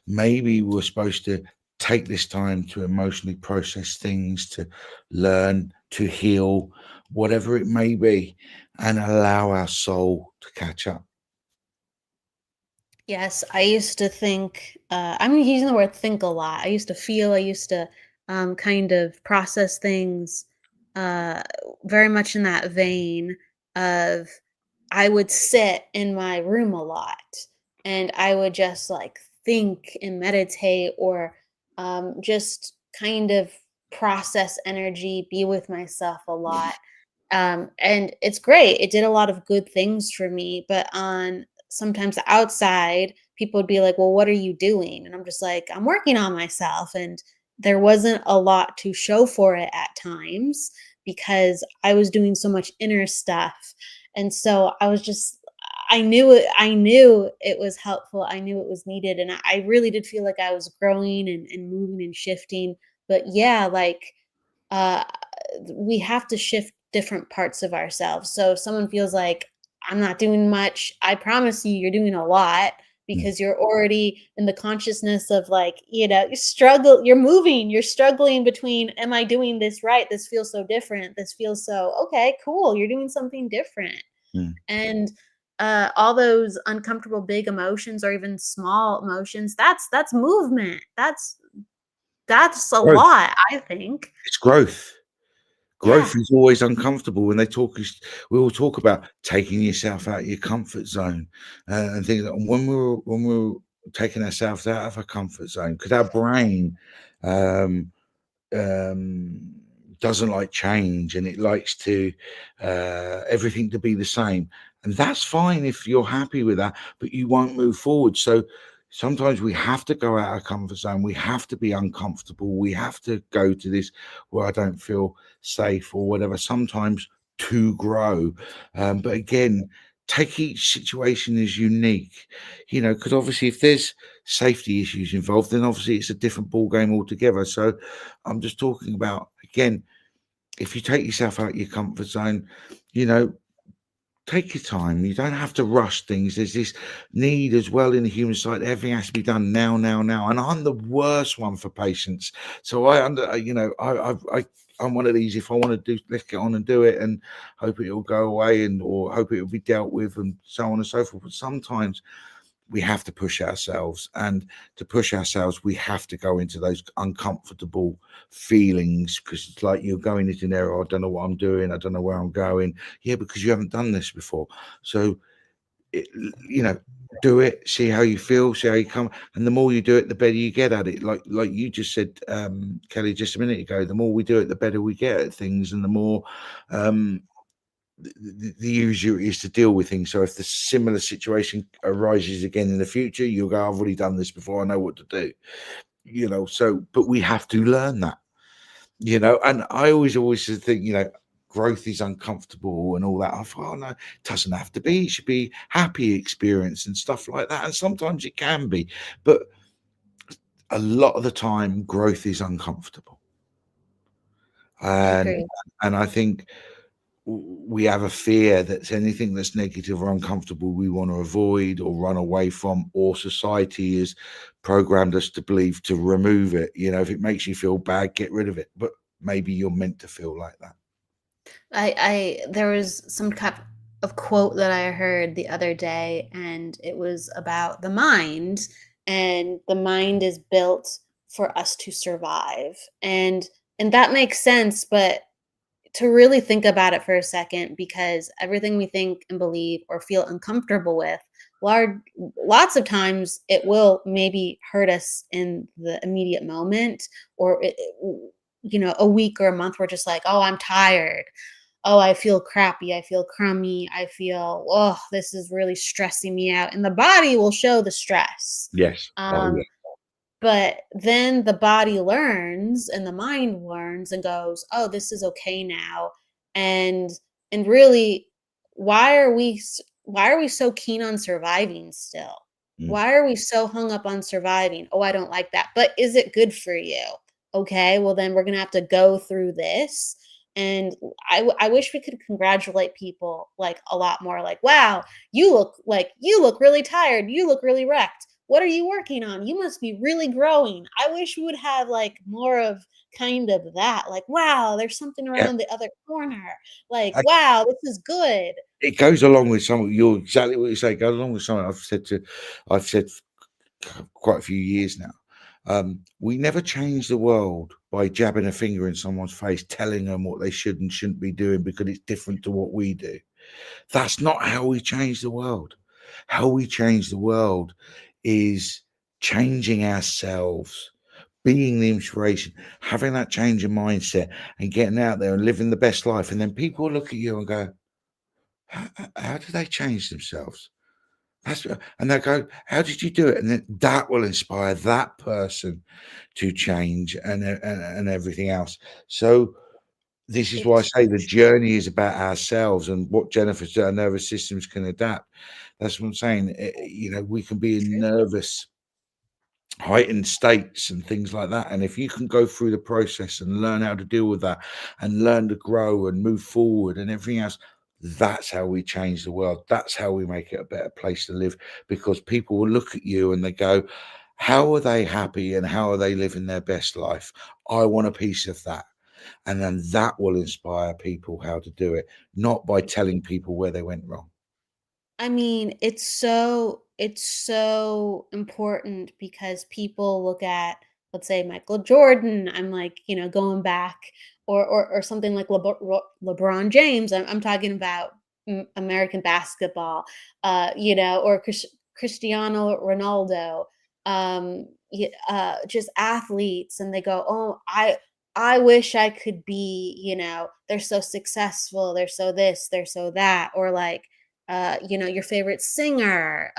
Maybe we're supposed to take this time to emotionally process things, to learn, to heal, whatever it may be, and allow our soul to catch up. Yes, I used to think, I'm using the word think a lot. I used to feel, I used to kind of process things uh, very much in that vein of I would sit in my room a lot and I would just like think and meditate or just kind of process energy, be with myself a lot. And it's great. It did a lot of good things for me, but on sometimes the outside, people would be like, "Well, what are you doing?" And I'm just like, "I'm working on myself." And there wasn't a lot to show for it at times because I was doing so much inner stuff. And so I was just I knew it was helpful. I knew it was needed. And I really did feel like I was growing and moving and shifting. But yeah, like uh we have to shift different parts of ourselves. So if someone feels like I'm not doing much, I promise you, you're doing a lot Mm. because you're already in the consciousness of like, you struggle, you're moving, you're struggling between, am I doing this right? This feels so different. This feels so, okay, cool. You're doing something different. Mm. And all those uncomfortable big emotions or even small emotions, that's movement. That's a Growth. lot, I think. It's growth. Yeah. Growth is always uncomfortable. When they talk, we all talk about taking yourself out of your comfort zone and things. And when we're taking ourselves out of our comfort zone, because our brain um, um, doesn't like change and it likes to everything to be the same, and that's fine if you're happy with that, but you won't move forward. So sometimes we have to go out our comfort zone, we have to be uncomfortable, we have to go to this where I don't feel safe or whatever, sometimes to grow. But again, take each situation as unique, because obviously if there's safety issues involved, then obviously it's a different ball game altogether. So I'm just talking about, again, if you take yourself out of your comfort zone, you know, take your time. You don't have to rush things. There's this need as well in the human side. Everything has to be done now, now, now. And I'm the worst one for patience. So I'm one of these. If I want to do, let's get on and do it, and hope it will go away, and or hope it will be dealt with, and so on and so forth. But sometimes we have to push ourselves, and to push ourselves we have to go into those uncomfortable feelings, because it's like you're going into an area, I don't know what I'm doing, I don't know where I'm going. Yeah, because you haven't done this before. So it, you know do it, see how you feel, see how you come, and the more you do it, the better you get at it. Like you just said, Kelly, just a minute ago, the more we do it, the better we get at things, and the more um the easier it is to deal with things. So if the similar situation arises again in the future, you'll go, I've already done this before, I know what to do. So but we have to learn that, and I always think, growth is uncomfortable and all that. I thought, oh no, it doesn't have to be. It should be happy experience and stuff like that. And sometimes it can be, but a lot of the time growth is uncomfortable. I And agree. and I think we have a fear that anything that's negative or uncomfortable we want to avoid or run away from, or society has programmed us to believe to remove it. If it makes you feel bad, get rid of it. But maybe you're meant to feel like that. I there was some kind of quote that I heard the other day, and it was about the mind, and the mind is built for us to survive. And that makes sense, but to really think about it for a second, because everything we think and believe or feel uncomfortable with, large lots of times it will maybe hurt us in the immediate moment, or a week or a month we're just like, oh, I'm tired, oh, I feel crappy, I feel crummy, I feel, oh, this is really stressing me out, and the body will show the stress. Yes. Oh, um yeah. but then the body learns and the mind learns and goes, "Oh, this is okay now." And and really, why are we so keen on surviving still? Mm. Why are we so hung up on surviving? "Oh, I don't like that." But is it good for you? Okay, well then we're going to have to go through this. And I wish we could congratulate people like a lot more, like, "Wow, you look really tired. You look really wrecked. What are you working on? You must be really growing." I wish we would have like more of kind of that. Like, wow, there's something Yeah. around the other corner. Like, I- wow, this is good. it goes along with some. You're exactly what you say. It goes along with something I've said quite a few years now. We never change the world by jabbing a finger in someone's face, telling them what they should and shouldn't be doing because it's different to what we do. That's not how we change the world. How we change the world is changing ourselves, being the inspiration, having that change of mindset, and getting out there and living the best life. And then people look at you and go, how did they change themselves? And they go, how did you do it? And then that will inspire that person to change and everything else. So this is why I It's say so the true. journey is about ourselves and what Jennifer's our nervous systems can adapt. That's what I'm saying. We can be in True. nervous, heightened states and things like that. And if you can go through the process and learn how to deal with that and learn to grow and move forward and everything else, that's how we change the world. That's how we make it a better place to live, because people will look at you and they go, how are they happy and how are they living their best life? I want a piece of that. And then that will inspire people how to do it, not by telling people where they went wrong. I mean, it's so important because people look at, let's say, Michael Jordan. I'm like, going back, or something like LeBron James. I'm talking about American basketball, or Cristiano Ronaldo, just athletes, and they go, "Oh, I wish I could be." They're so successful, they're so this, they're so that, or like, your favorite singer,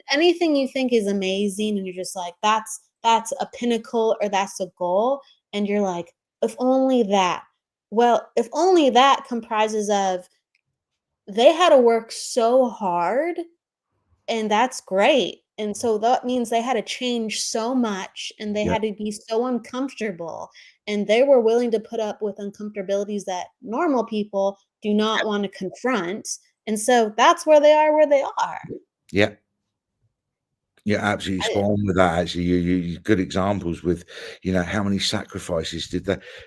anything you think is amazing, and you're just like, that's a pinnacle, or that's a goal, and you're like, if only that. Well, if only that comprises of, they had to work so hard, and that's great. And so that means they had to change so much, and they Yeah. had to be so uncomfortable, and they were willing to put up with uncomfortabilities that normal people do not want to confront. And so that's where they are. Yeah. You're absolutely I, spot on with that. Actually, you good examples with, how many sacrifices did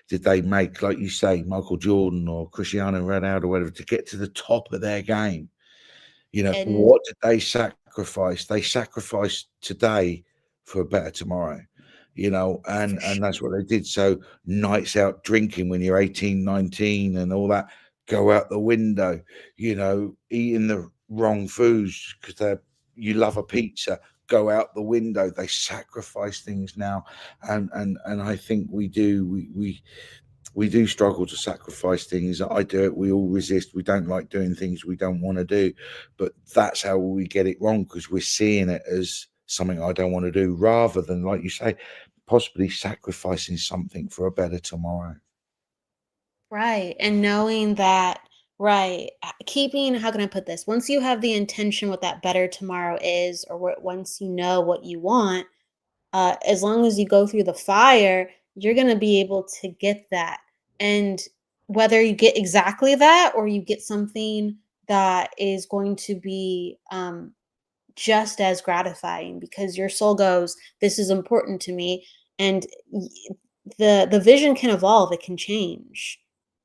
they make? Like you say, Michael Jordan or Cristiano Ronaldo or whatever, to get to the top of their game. and What did they sacrifice? They sacrificed today for a better tomorrow. for And that's sure. what they did. So nights out drinking when you're 18, 19 and all that go out the window, eating the wrong foods because you love a pizza, go out the window. They sacrifice things now. And I think we do we do struggle to sacrifice things. I do it. We all resist. We don't like doing things we don't want to do, but that's how we get it wrong, because we're seeing it as something I don't want to do, rather than, like you say, possibly sacrificing something for a better tomorrow. Right, and knowing that, right, keeping, how can I put this? Once you have the intention what that better tomorrow is, or once you know what you want, as long as you go through the fire, you're gonna be able to get that. And whether you get exactly that or you get something that is going to be just as gratifying because your soul goes, this is important to me, and the vision can evolve, it can change,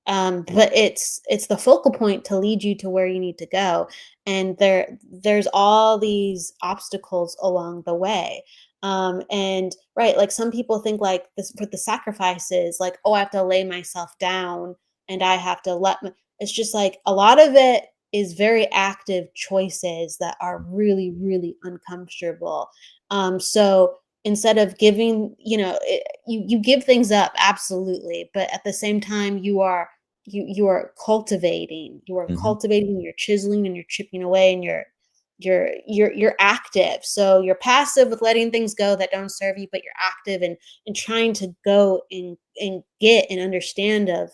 but it's the focal point to lead you to where you need to go, and there's all these obstacles along the way. And right, like some people think like this for the sacrifices, like, oh, I have to lay myself down and I have to it's just like a lot of it is very active choices that are really, really uncomfortable. So instead of giving, you give things up, absolutely, but at the same time, you are cultivating, Mhm. you're chiseling, and you're chipping away, and you're active. So you're passive with letting things go that don't serve you, but you're active and trying to go and get and understand of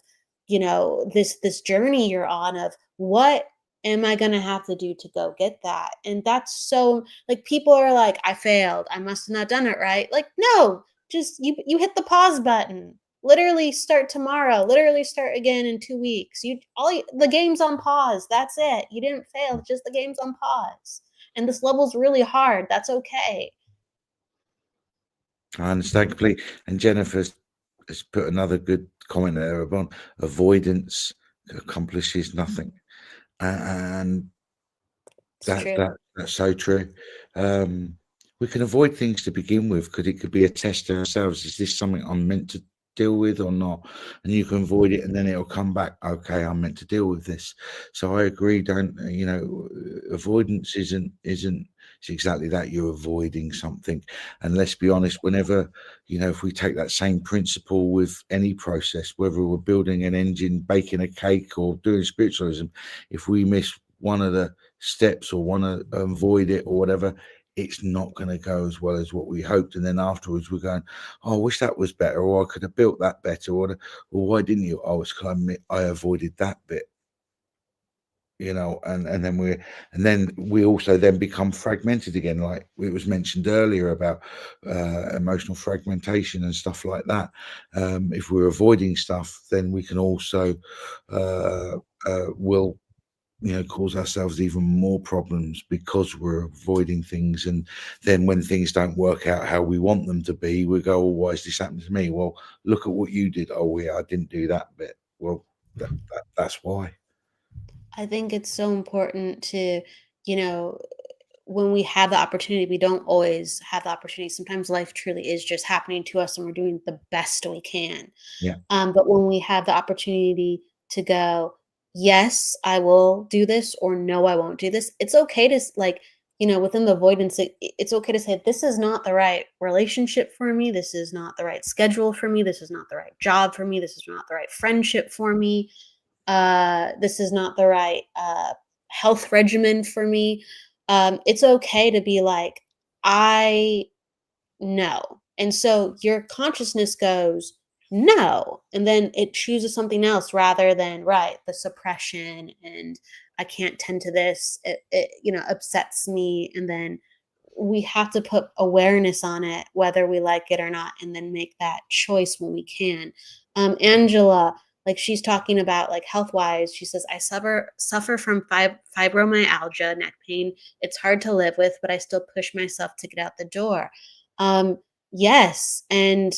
this journey you're on of what am I gonna have to do to go get that? And that's so like people are like, I failed. I must have not done it right. Like, no, just you hit the pause button. Literally start tomorrow. Literally start again in 2 weeks. The game's on pause. That's it. You didn't fail. Just the game's on pause. And this level's really hard. That's okay. I understand completely. And has put another good comment there about avoidance accomplishes nothing. And It's that true. that that's so true. Um, we can avoid things to begin with because it could be a test to ourselves. Is this something I'm meant to deal with or not? And you can avoid it, and then it'll come back. Okay, I'm meant to deal with this. So I agree. Don't avoidance isn't. It's exactly that. You're avoiding something. And let's be honest. Whenever if we take that same principle with any process, whether we're building an engine, baking a cake, or doing spiritualism, if we miss one of the steps or want to avoid it or whatever, it's not going to go as well as what we hoped. And then afterwards, we're going, "Oh, I wish that was better, or I could have built that better, or why didn't you?" Oh, it's because I avoided that bit, and then we also then become fragmented again, like it was mentioned earlier about emotional fragmentation and stuff like that. If we're avoiding stuff, then we can also uh, will cause ourselves even more problems because we're avoiding things. And then when things don't work out how we want them to be, we go, "Oh, why is this happening to me?" Well, look at what you did. Oh, yeah, I didn't do that bit. Well, that's why. I think it's so important to, you know, when we have the opportunity, we don't always have the opportunity. Sometimes life truly is just happening to us and we're doing the best we can. Yeah. But when we have the opportunity to go, yes, I will do this, or no, I won't do this, it's okay to within the avoidance, it's okay to say, this is not the right relationship for me. This is not the right schedule for me. This is not the right job for me. This is not the right friendship for me. This is not the right health regimen for me. It's okay to be like, I know. And so your consciousness goes, no. And then it chooses something else rather than, right, the suppression and I can't tend to this. It upsets me. And then we have to put awareness on it, whether we like it or not, and then make that choice when we can. Angela, like she's talking about like health wise, she says, I suffer from fibromyalgia, neck pain. It's hard to live with, but I still push myself to get out the door. Um, yes, and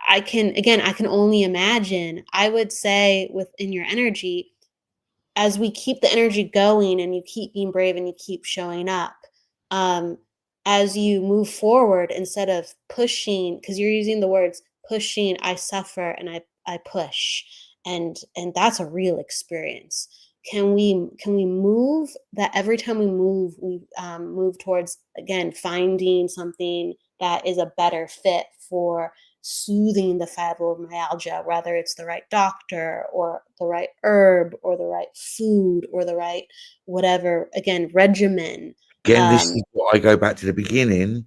I can only imagine. I would say within your energy, as we keep the energy going and you keep being brave and you keep showing up, um, as you move forward instead of pushing, because you're using the words pushing, I suffer and I push, and that's a real experience. Can we move that every time we move, we move towards again finding something that is a better fit for soothing the fibromyalgia, whether it's the right doctor or the right herb or the right food or the right whatever, again, regimen. Again, this Um, is what I go back to the beginning.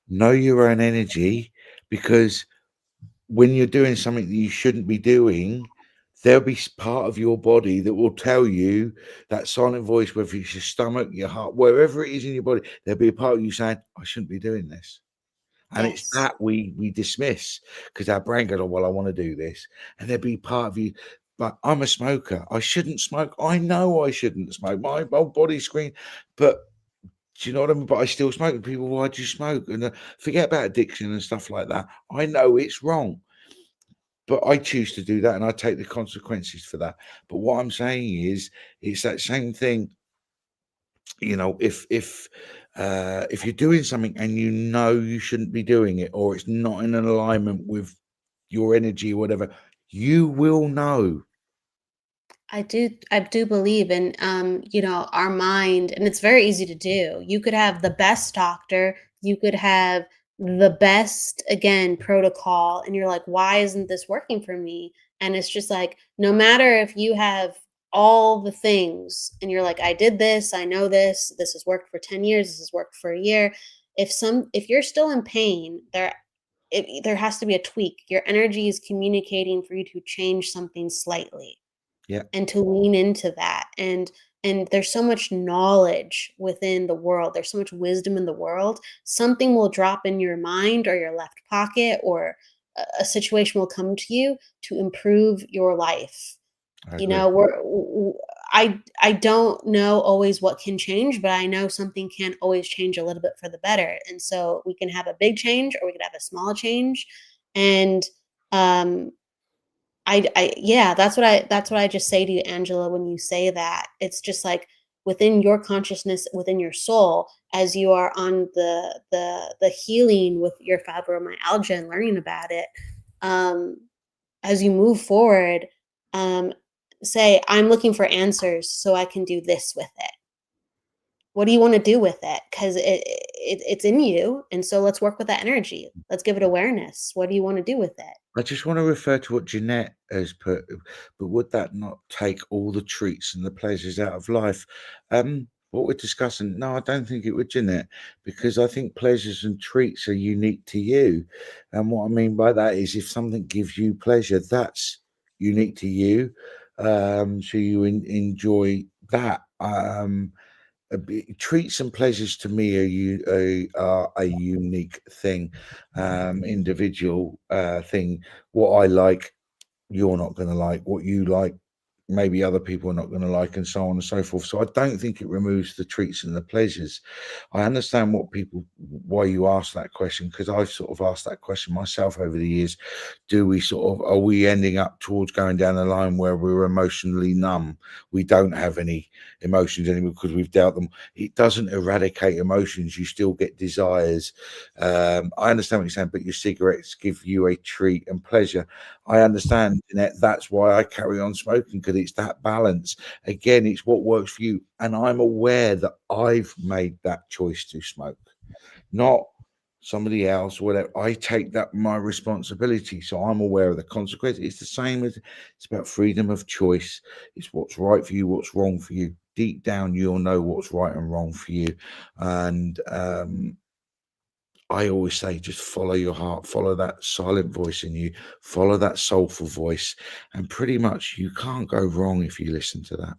Know your own energy, because when you're doing something that you shouldn't be doing, there'll be part of your body that will tell you, that silent voice, whether it's your stomach, your heart, wherever it is in your body, there'll be a part of you saying, I shouldn't be doing this. And it's yes. that we dismiss because our brain goes, "Oh, well, I want to do this." And there'll be part of you. but I'm a smoker. I shouldn't smoke. I know I shouldn't smoke. My whole body screen, but do you know what I mean? But I still smoke. And people, why do you smoke? And forget about addiction and stuff like that. I know it's wrong, but I choose to do that, and I take the consequences for that. But what I'm saying is, it's that same thing. You know, if you're doing something and you know you shouldn't be doing it, or it's not in an alignment with your energy or whatever, you will know. I do believe in our mind, and it's very easy to do. You could have the best doctor, you could have the best, again, protocol, and you're like, why isn't this working for me? And it's just like, no matter if you have all the things and you're like, I did this, I know this has worked for 10 years, this has worked for a year. If you're still in pain, there has to be a tweak. Your energy is communicating for you to change something slightly Yeah, and to lean into that. And there's so much knowledge within the world, there's so much wisdom in the world. Something will drop in your mind or your left pocket, or a situation will come to you to improve your life. I You agree. know, I don't know always what can change, but I know something can always change a little bit for the better. And so we can have a big change or we could have a small change. And um yeah, that's what I just say to you, Angela, when you say that. It's just like within your consciousness, within your soul, as you are on the healing with your fibromyalgia and learning about it, um, as you move forward, um, say, I'm looking for answers so I can do this with it. What do you want to do with it? Because it's in you, and so let's work with that energy. Let's give it awareness. What do you want to do with it? I just want to refer to what Jeanette has put, but would that not take all the treats and the pleasures out of life? What we're discussing, no, I don't think it would, Jeanette, because I think pleasures and treats are unique to you. And what I mean by that is if something gives you pleasure, that's unique to you. So you enjoy that. Treats and pleasures to me are a unique thing, individual thing. What I like, you're not going to like. What you like, maybe other people are not going to like, and so on and so forth. So I don't think it removes the treats and the pleasures. I understand why you ask that question, because I've sort of asked that question myself over the years. Are we ending up towards going down the line where we're emotionally numb? We don't have any emotions anymore because we've dealt them. It doesn't eradicate emotions. You still get desires. I understand what you're saying, but your cigarettes give you a treat and pleasure. I understand, Jeanette. That's why I carry on smoking, because it's that balance. Again, it's what works for you. And I'm aware that I've made that choice to smoke, not somebody else, whatever. I take that my responsibility. So I'm aware of the consequences. It's the same as it's about freedom of choice. It's what's right for you, what's wrong for you. Deep down, you'll know what's right and wrong for you. And I always say, just follow your heart, follow that silent voice in you, follow that soulful voice, and pretty much you can't go wrong if you listen to that.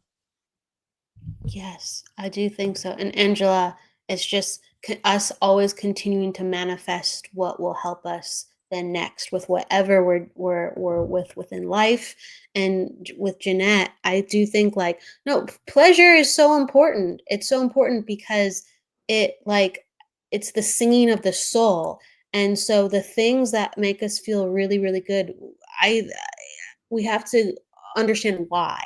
Yes, I do think so. And Angela, it's just us always continuing to manifest what will help us then next with whatever we're with within life. And with Jeanette, I do think like, no, pleasure is so important. It's so important because it like it's the singing of the soul. And so the things that make us feel really, really good, I we have to understand why.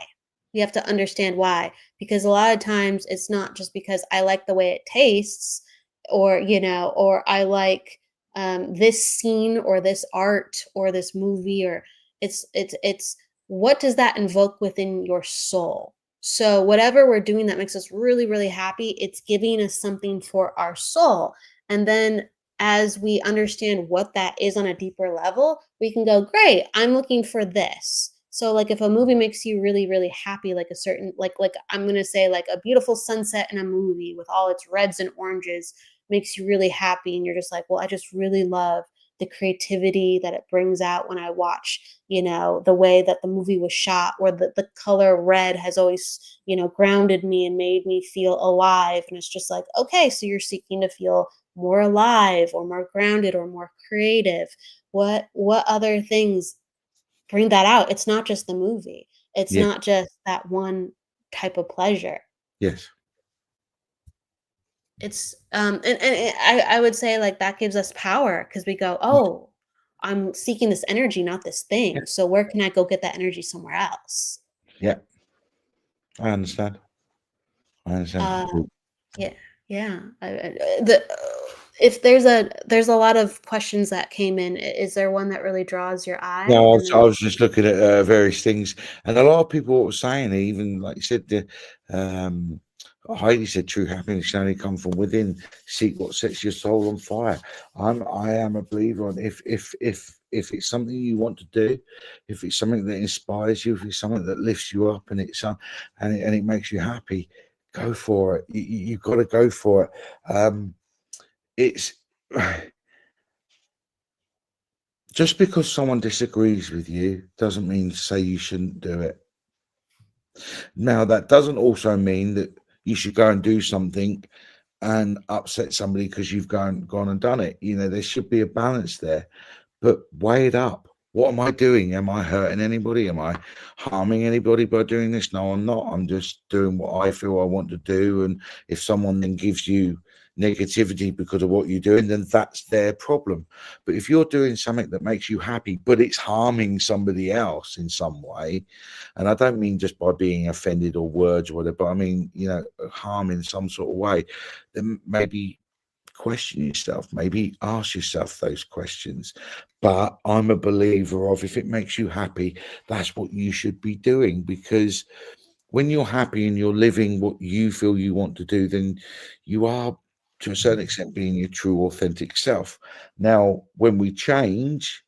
We have to understand why, because a lot of times it's not just because I like the way it tastes, or I like this scene or this art or this movie, or it's what does that invoke within your soul? So whatever we're doing that makes us really, really happy, it's giving us something for our soul. And then as we understand what that is on a deeper level, we can go, great, I'm looking for this. So like if a movie makes you really, really happy, like a certain like I'm gonna say like a beautiful sunset in a movie with all its reds and oranges makes you really happy, and you're just like, well, I just really love the creativity that it brings out when I watch, the way that the movie was shot, or the color red has always, grounded me and made me feel alive. And it's just like, okay, so you're seeking to feel more alive or more grounded or more creative. What other things bring that out? It's not just the movie. It's Yeah. not just that one type of pleasure. Yes. It's I would say like that gives us power because we go, oh, I'm seeking this energy, not this Yeah. thing. So where can I go get that energy somewhere else? Yeah. I understand. I understand. Uh, yeah, yeah. If there's a lot of questions that came in. Is there one that really draws your No, eye? And I then was just looking at various things, and a lot of people were saying, even like you said, um, Heidi said, "True happiness can only come from within. Seek what sets your soul on fire." I am a believer on if it's something you want to do, if it's something that inspires you, if it's something that lifts you up, and it makes you happy, go for it. You've got to go for it. It's just because someone disagrees with you doesn't mean to say you shouldn't do it. Now, that doesn't also mean that you should go and do something and upset somebody because you've gone and done it. There should be a balance there, but weigh it up. What am I doing? Am I hurting anybody? Am I harming anybody by doing this? No, I'm not. I'm just doing what I feel I want to do. And if someone then gives you negativity because of what you're doing, then that's their problem. But if you're doing something that makes you happy, but it's harming somebody else in some way, and I don't mean just by being offended or words or whatever, but I mean, harm in some sort of way, then maybe question yourself, maybe ask yourself those questions. But I'm a believer of, if it makes you happy, that's what you should be doing, because when you're happy and you're living what you feel you want to do, then you are, to a certain extent, being your true authentic self. Now, when we change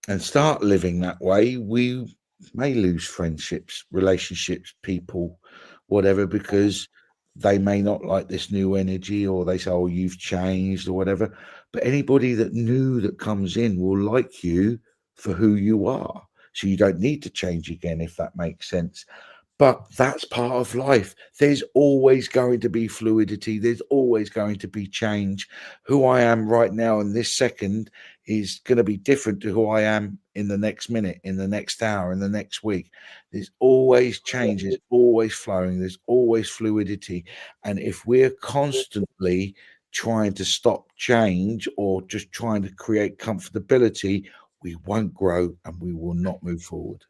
and start living that way, we may lose friendships, relationships, people, whatever, because they may not like this new energy, or they say, oh, you've changed or whatever. But anybody that new that comes in will like you for who you are. So you don't need to change again, if that makes sense. But that's part of life. There's always going to be fluidity. There's always going to be change. Who I am right now in this second is going to be different to who I am in the next minute, in the next hour, in the next week. There's always change. There's always flowing. There's always fluidity. And if we're constantly trying to stop change, or just trying to create comfortability, we won't grow and we will not move forward.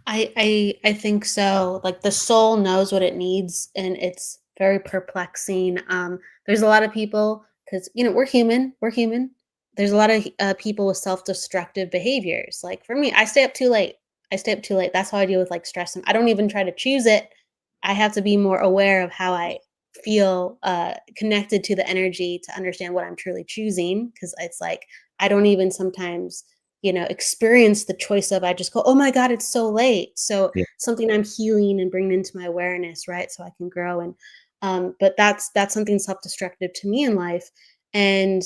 I think so. Like the soul knows what it needs, and it's very perplexing. There's a lot of people because we're human. We're human. There's a lot of people with self-destructive behaviors. Like for me, I stay up too late. I stay up too late. That's how I deal with like stress, and I don't even try to choose it. I have to be more aware of how I feel connected to the energy to understand what I'm truly choosing. Because it's like I don't even sometimes experience the choice of, I just go, oh my God, it's so late. So Yeah. something I'm healing and bringing into my awareness, right? So I can grow. And but that's something self-destructive to me in life. And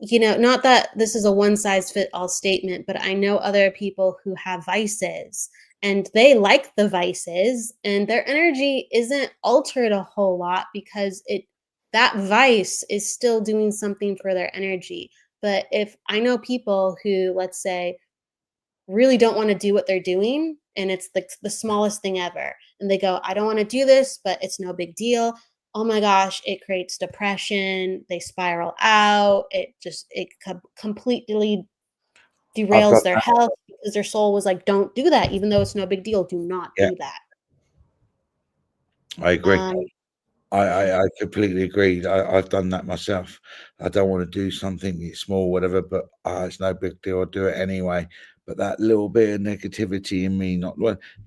not that this is a one size fit all statement, but I know other people who have vices and they like the vices and their energy isn't altered a whole lot because that vice is still doing something for their energy. But if I know people who, let's say, really don't want to do what they're doing, and it's the smallest thing ever, and they go, I don't want to do this, but it's no big deal. Oh my gosh, it creates depression. They spiral out. It completely I've derails done their that. health because their soul was like, don't do that, even though it's no big deal. Do not Yeah, do that. I agree. Um, I completely agree. I've done that myself. I don't want to do something, it's small, whatever, but it's no big deal. I'll do it anyway. But that little bit of negativity in me not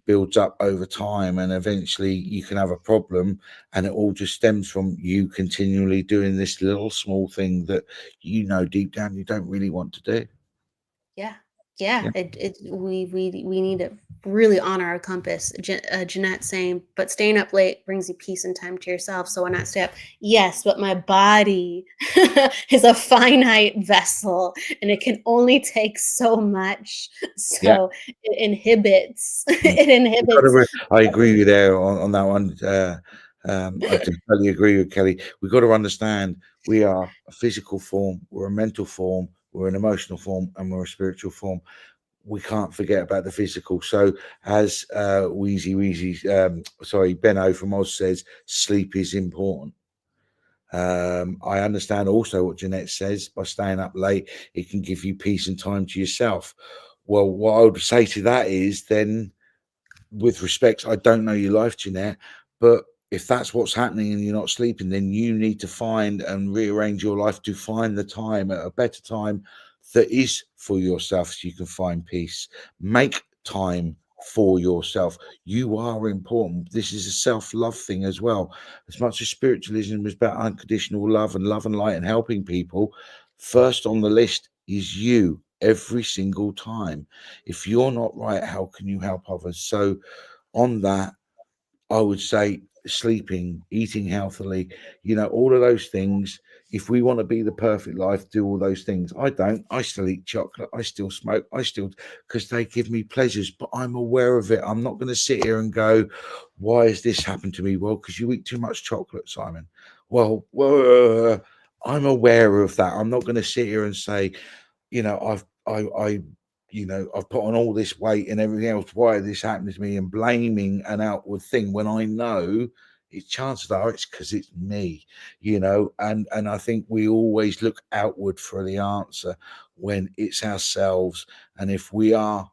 builds up over time, and eventually you can have a problem, and it all just stems from you continually doing this little small thing that deep down you don't really want to do. Yeah. Yeah. Yeah, We need to really honor our compass. Jeanette saying, but staying up late brings you peace and time to yourself. So why not stay up? Yes, but my body is a finite vessel and it can only take so much. yeah. So it inhibits, Mm. it inhibits. I agree with you there on that one. I totally agree with Kelly. We've got to understand we are a physical form, we're a mental form, we're an emotional form, and we're a spiritual form. we can't forget about the physical. So as Benno from Oz says, sleep is important. I understand also what Jeanette says, by staying up late, it can give you peace and time to yourself. Well, what I would say to that is then, with respect, I don't know your life, Jeanette, but if that's what's happening and you're not sleeping, then you need to find and rearrange your life to find the time at a better time that is for yourself, so you can find peace. Make time for yourself. You are important. This is a self-love thing as well. As much as spiritualism is about unconditional love and light and helping people, first on the list is you every single time. If you're not right, how can you help others? So on that, I would say sleeping, eating healthily, all of those things. If we want to be the perfect life, do all those things. I don't. I still eat chocolate. I still smoke. Because they give me pleasures, but I'm aware of it. I'm not going to sit here and go, why has this happened to me? Well, because you eat too much chocolate, Simon. Well, I'm aware of that. I'm not going to sit here and say, I've put on all this weight and everything else. Why this happened to me, and blaming an outward thing when I know it's chances are it's because it's me, and I think we always look outward for the answer when it's ourselves. And if we are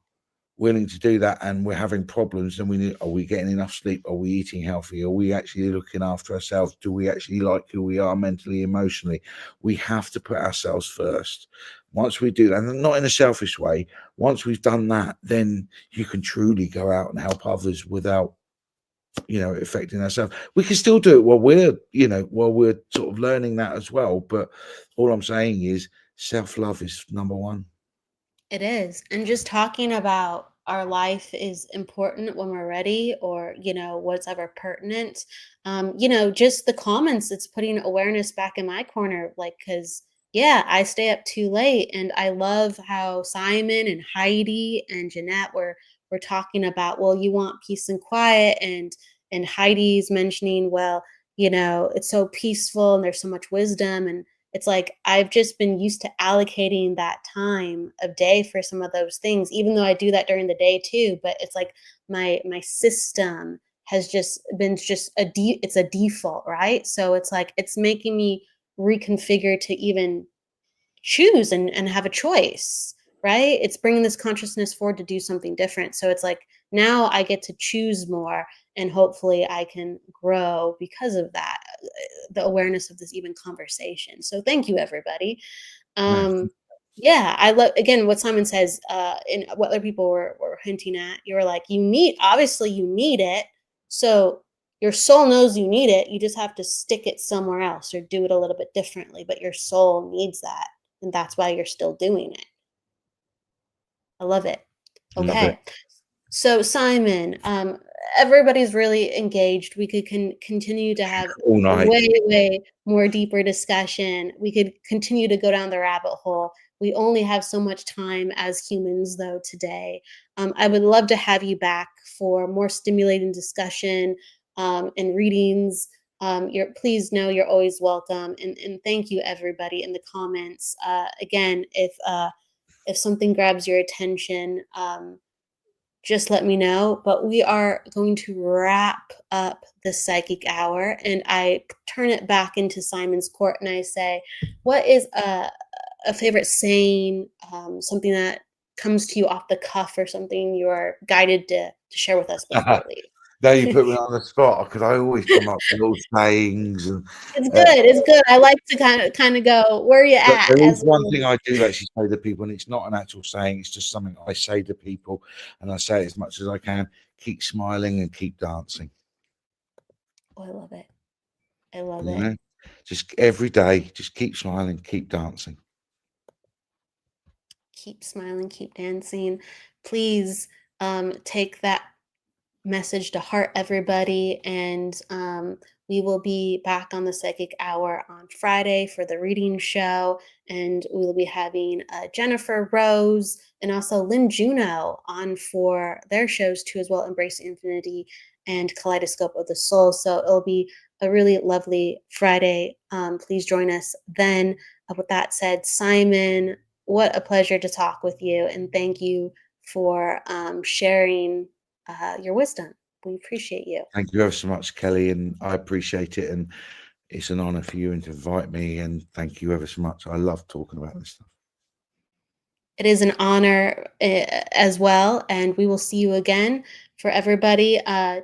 willing to do that and we're having problems, then are we getting enough sleep? Are we eating healthy? Are we actually looking after ourselves? Do we actually like who we are mentally, emotionally? We have to put ourselves first. Once we do that, and not in a selfish way, once we've done that, then you can truly go out and help others without affecting ourselves. We can still do it while we're sort of learning that as well. But all I'm saying is self-love is number one. It is. And just talking about our life is important when we're ready, or, what's ever pertinent. Just the comments, it's putting awareness back in my corner. Like, cause yeah, I stay up too late, and I love how Simon and Heidi and Jeanette were talking about, well, you want peace and quiet, and Heidi's mentioning, well, it's so peaceful and there's so much wisdom, and it's like I've just been used to allocating that time of day for some of those things, even though I do that during the day too. But it's like my system has just been it's a default, right? So it's like it's making me reconfigure to even choose and have a choice, right? It's bringing this consciousness forward to do something different. So it's like now I get to choose more, and hopefully I can grow because of that, the awareness of this even conversation. So thank you, everybody. Nice. Yeah, I love, again, what Simon says, and what other people were hinting at. You were like, obviously you need it. So your soul knows you need it. You just have to stick it somewhere else or do it a little bit differently. But your soul needs that. And that's why you're still doing it. I love it. Love Okay. it. So Simon, everybody's really engaged. We could continue to have All night. way more deeper discussion. We could continue to go down the rabbit hole. We only have so much time as humans, though, today. I would love to have you back for more stimulating discussion and readings. Please know you're always welcome. And thank you, everybody, in the comments. Again, if something grabs your attention, just let me know. But we are going to wrap up the psychic hour, and I turn it back into Simon's court, and I say, what is a favorite saying, something that comes to you off the cuff, or something you are guided to share with us before we leave? Now you put me on the spot, because I always come up with all sayings. And It's good. It's good. I like to kind of go, where are you at? there is one thing I do actually say to people, and it's not an actual saying, it's just something I say to people, and I say it as much as I can: keep smiling and keep dancing. Oh, I love it. I love it. Just every day, just keep smiling, keep dancing. Keep smiling, keep dancing. Please take that message to heart, everybody. And we will be back on the Psychic Hour on Friday for the reading show. And we will be having Jennifer Rose and also Lynn Juno on for their shows too, as well, Embrace Infinity and Kaleidoscope of the Soul. So it'll be a really lovely Friday. Please join us then. With that said, Simon, what a pleasure to talk with you. And thank you for sharing your wisdom. We appreciate you. Thank you ever so much, Kelly, and I appreciate it. And it's an honor for you and to invite me. And thank you ever so much. I love talking about this stuff. It is an honor as well, and we will see you again. For everybody,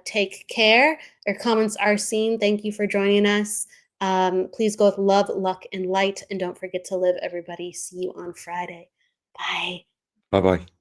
take care. Your comments are seen. Thank you for joining us. Please go with love, luck, and light, and don't forget to live, everybody. See you on Friday. Bye. Bye-bye.